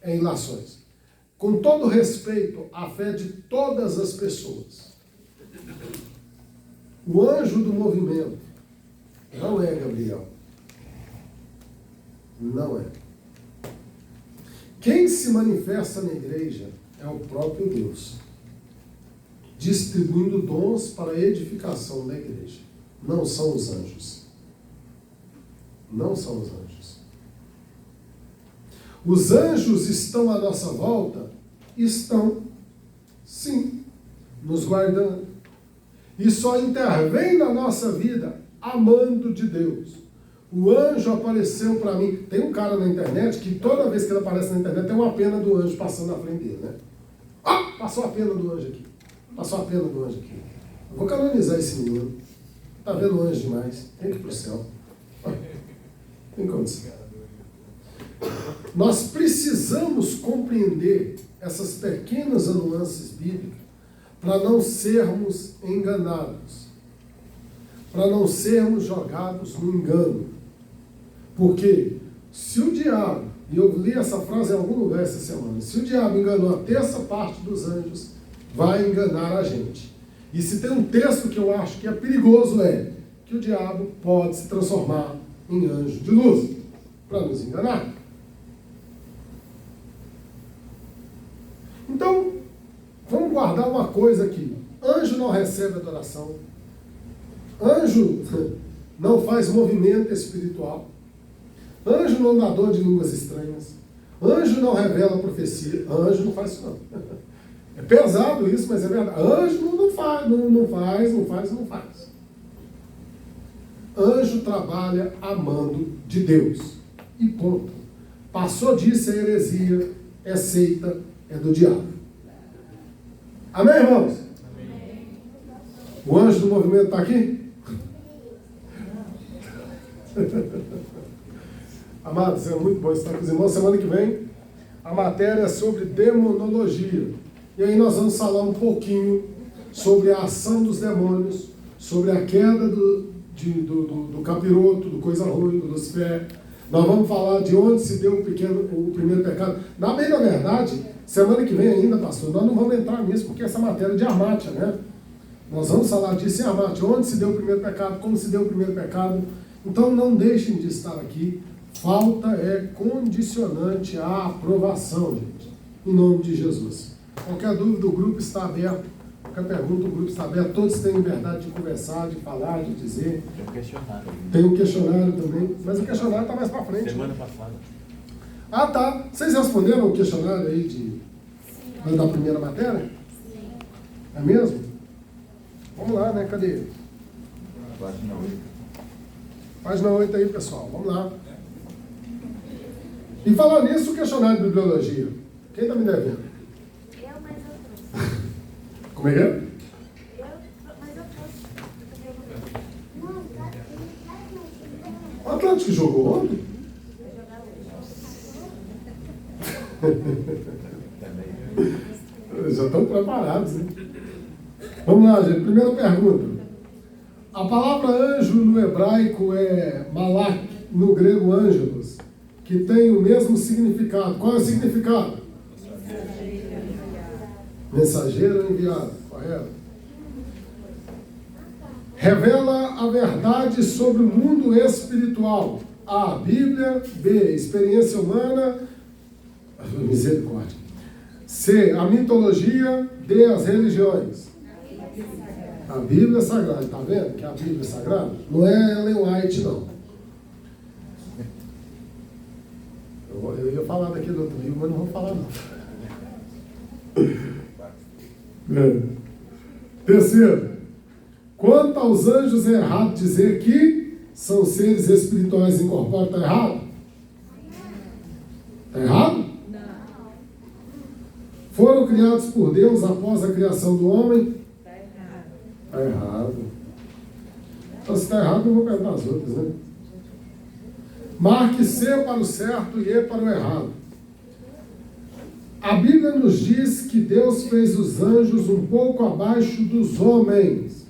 é ilações. Com todo respeito à fé de todas as pessoas, o anjo do movimento não é Gabriel. Não é. Quem se manifesta na igreja é o próprio Deus, distribuindo dons para a edificação da igreja. Não são os anjos. Não são os anjos. Os anjos estão à nossa volta? Estão, sim, nos guardando. E só intervém na nossa vida amando de Deus. O anjo apareceu para mim. Tem um cara na internet que toda vez que ele aparece na internet tem uma pena do anjo passando na frente dele, né? Ah, passou a pena do anjo aqui. Passou a pena do anjo aqui. Eu vou canonizar esse menino. Tá vendo anjo demais. Tem que ir pro céu. Tem condição. Nós precisamos compreender essas pequenas nuances bíblicas para não sermos enganados, para não sermos jogados no engano. Porque se o diabo, e eu li essa frase em algum lugar essa semana, se o diabo enganou a terça parte dos anjos, vai enganar a gente. E se tem um texto que eu acho que é perigoso, é que o diabo pode se transformar em anjo de luz para nos enganar. Então, vamos guardar uma coisa aqui. Anjo não recebe adoração. Anjo não faz movimento espiritual. Anjo não dá dor de línguas estranhas. Anjo não revela profecia. Anjo não faz isso não. É pesado isso, mas é verdade. Anjo não faz. Anjo trabalha amando de Deus. E ponto. Passou disso, é heresia, é seita, é do diabo. Amém, irmãos? Amém. O anjo do movimento está aqui? Amados, é muito bom estar com os irmãos. Semana que vem, a matéria é sobre demonologia. E aí nós vamos falar um pouquinho sobre a ação dos demônios, sobre a queda do capiroto, do coisa ruim, do Lucifer. Nós vamos falar de onde se deu o primeiro pecado. Na verdade, semana que vem ainda, pastor, nós não vamos entrar nisso, porque essa matéria é de Armátia, né? Nós vamos falar disso em Armátia, onde se deu o primeiro pecado, como se deu o primeiro pecado. Então não deixem de estar aqui. Falta é condicionante à aprovação, gente. Em nome de Jesus. Qualquer dúvida, o grupo está aberto. Qualquer pergunta, o grupo está aberto. Todos têm liberdade de conversar, de falar, de dizer. Tem um questionário. Tem um questionário também. Mas o questionário está mais para frente. Semana passada. Ah, tá. Vocês responderam o questionário aí da primeira matéria? Sim. É mesmo? Vamos lá, né? Cadê ele? Página 8. Página 8 aí, pessoal. Vamos lá. E falando nisso, o questionário de bibliologia. Quem está me devendo? Eu, mas eu trouxe. Como é que é? Mas eu trouxe. Não, O Atlético jogou ontem? Já estão preparados, né? Vamos lá, gente. Primeira pergunta. A palavra anjo no hebraico é malak, no grego ângelos, que tem o mesmo significado. Qual é o significado? Mensageiro enviado. Correto. Revela a verdade sobre o mundo espiritual. A. Bíblia. B. Experiência humana. Misericórdia. C. A mitologia. D. As religiões. A Bíblia é sagrada. Está vendo que a Bíblia é sagrada? Não é Ellen White, não. Eu ia falar daquele outro livro, mas não vou falar, não. Terceiro. Quanto aos anjos, é errado dizer que são seres espirituais incorpóreos. Está errado? Está errado? Não. Foram criados por Deus após a criação do homem? Está errado. Está errado. Então, se está errado, eu vou perguntar as outras, né? Marque C para o certo e E para o errado. A Bíblia nos diz que Deus fez os anjos um pouco abaixo dos homens.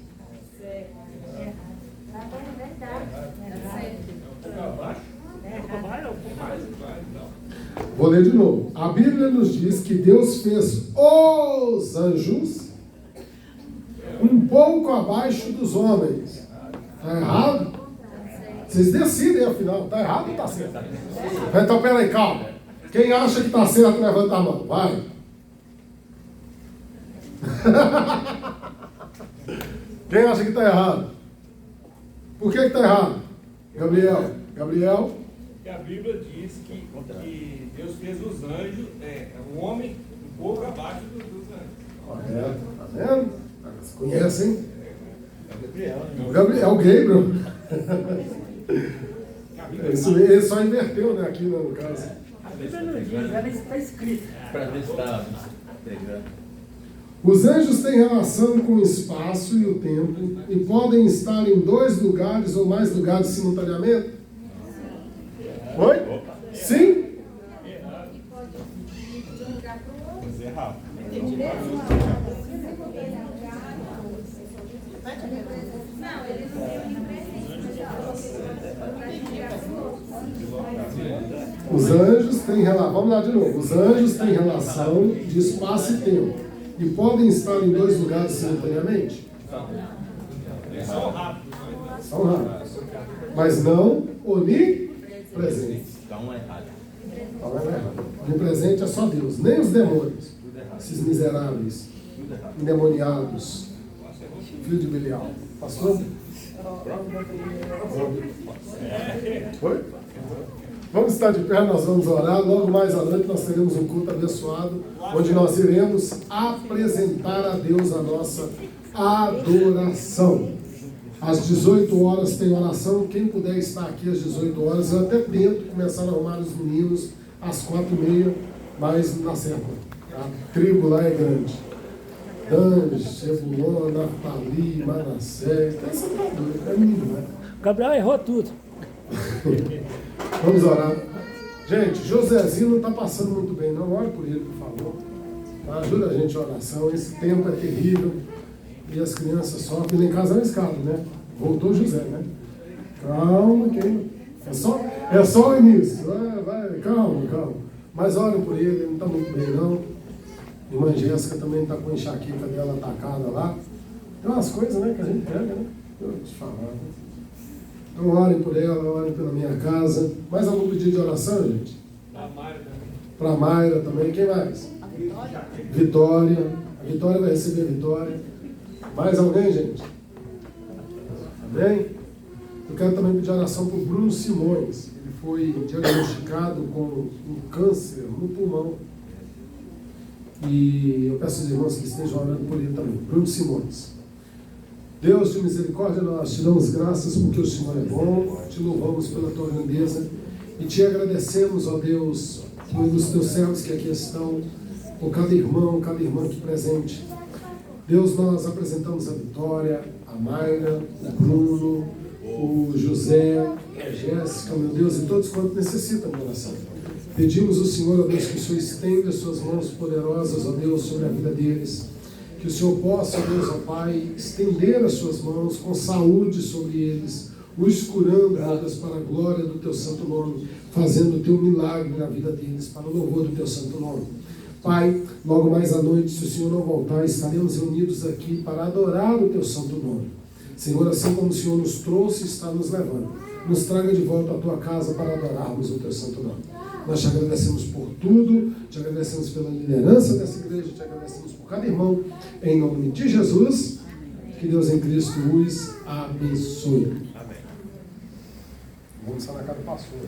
Vou ler de novo. A Bíblia nos diz que Deus fez os anjos um pouco abaixo dos homens. Está errado? Vocês decidem, afinal. Está errado ou está certo? Então, peraí, calma. Quem acha que está certo, levanta a mão. Vai. Quem acha que está errado? Por que está errado? Gabriel. Gabriel? Que a Bíblia diz que Deus fez os anjos, o homem um pouco abaixo dos anjos. Correto. Tá vendo? Vocês conhecem? É o Gabriel, né? O Gabriel, Ele só inverteu, né, aqui no caso. A Bíblia não diz, ela está escrita. Para ver se está pegando. Os anjos têm relação com o espaço e o tempo e podem estar em 2 lugares ou mais lugares simultaneamente? Oi? Sim? Mas é errado. Os anjos têm relação. Vamos lá de novo. Os anjos têm relação de espaço e tempo e podem estar em 2 lugares simultaneamente? São rápidos. São raros. Mas não onipresentes. Então é errado. Então é errado. Onipresente é só Deus, nem os demônios. Tudo errado. Esses miseráveis, Tudo errado. endemoniados, filho de Belial. Pastor? Oi? Vamos estar de pé, nós vamos orar. Logo mais à noite nós teremos um culto abençoado, onde nós iremos apresentar a Deus a nossa adoração. Às 18 horas tem oração. Quem puder estar aqui às 18 horas, eu até tento começar a arrumar os meninos às 4h30, mas não dá certo. A tribo lá é grande. Dan, Zebulon, Naftali, Manassés. Essa tá doido, é menino, né? Gabriel errou tudo. Vamos orar. Gente, Josézinho não está passando muito bem, não. Ore por ele, por favor. Tá? Ajuda a gente em oração. Esse tempo é terrível. E as crianças sofrem. Lá em casa é um escado, né? Voltou José, né? Calma, quem? É só o início. Vai, calma. Mas orem por ele não está muito bem, não. Irmã Jéssica também está com a enxaqueca dela atacada lá. Tem umas coisas, né, que a gente pega, né? Eu vou te falar. Então orem por ela, orem pela minha casa. Mais algum pedido de oração, gente? Da Mayra também. Para a Mayra também. Quem mais? Vitória. A Vitória vai receber a Vitória. Mais alguém, gente? Amém? Eu quero também pedir oração para o Bruno Simões. Ele foi diagnosticado com um câncer no pulmão. E eu peço aos irmãos que estejam orando por ele também. Bruno Simões. Deus de misericórdia, nós te damos graças porque o Senhor é bom, te louvamos pela tua grandeza e te agradecemos, ó Deus, pelos teus servos que aqui estão, por cada irmão, cada irmã aqui presente. Deus, nós apresentamos a Vitória, a Mayra, o Bruno, o José, a Jéssica, meu Deus, e todos quantos necessitam de oração. Pedimos ao Senhor, ó Deus, que o Senhor estenda as suas mãos poderosas, ó Deus, sobre a vida deles. Que o Senhor possa, ó Deus, ó Pai, estender as suas mãos com saúde sobre eles, os curando, ó Deus, para a glória do teu santo nome, fazendo o teu milagre na vida deles, para o louvor do teu santo nome. Pai, logo mais à noite, se o Senhor não voltar, estaremos reunidos aqui para adorar o teu santo nome. Senhor, assim como o Senhor nos trouxe e está nos levando, nos traga de volta à tua casa para adorarmos o teu santo nome. Nós te agradecemos por tudo, te agradecemos pela liderança dessa igreja, te agradecemos por cada irmão, em nome de Jesus, que Deus em Cristo os abençoe. Amém. Vamos estar na casa do pastor.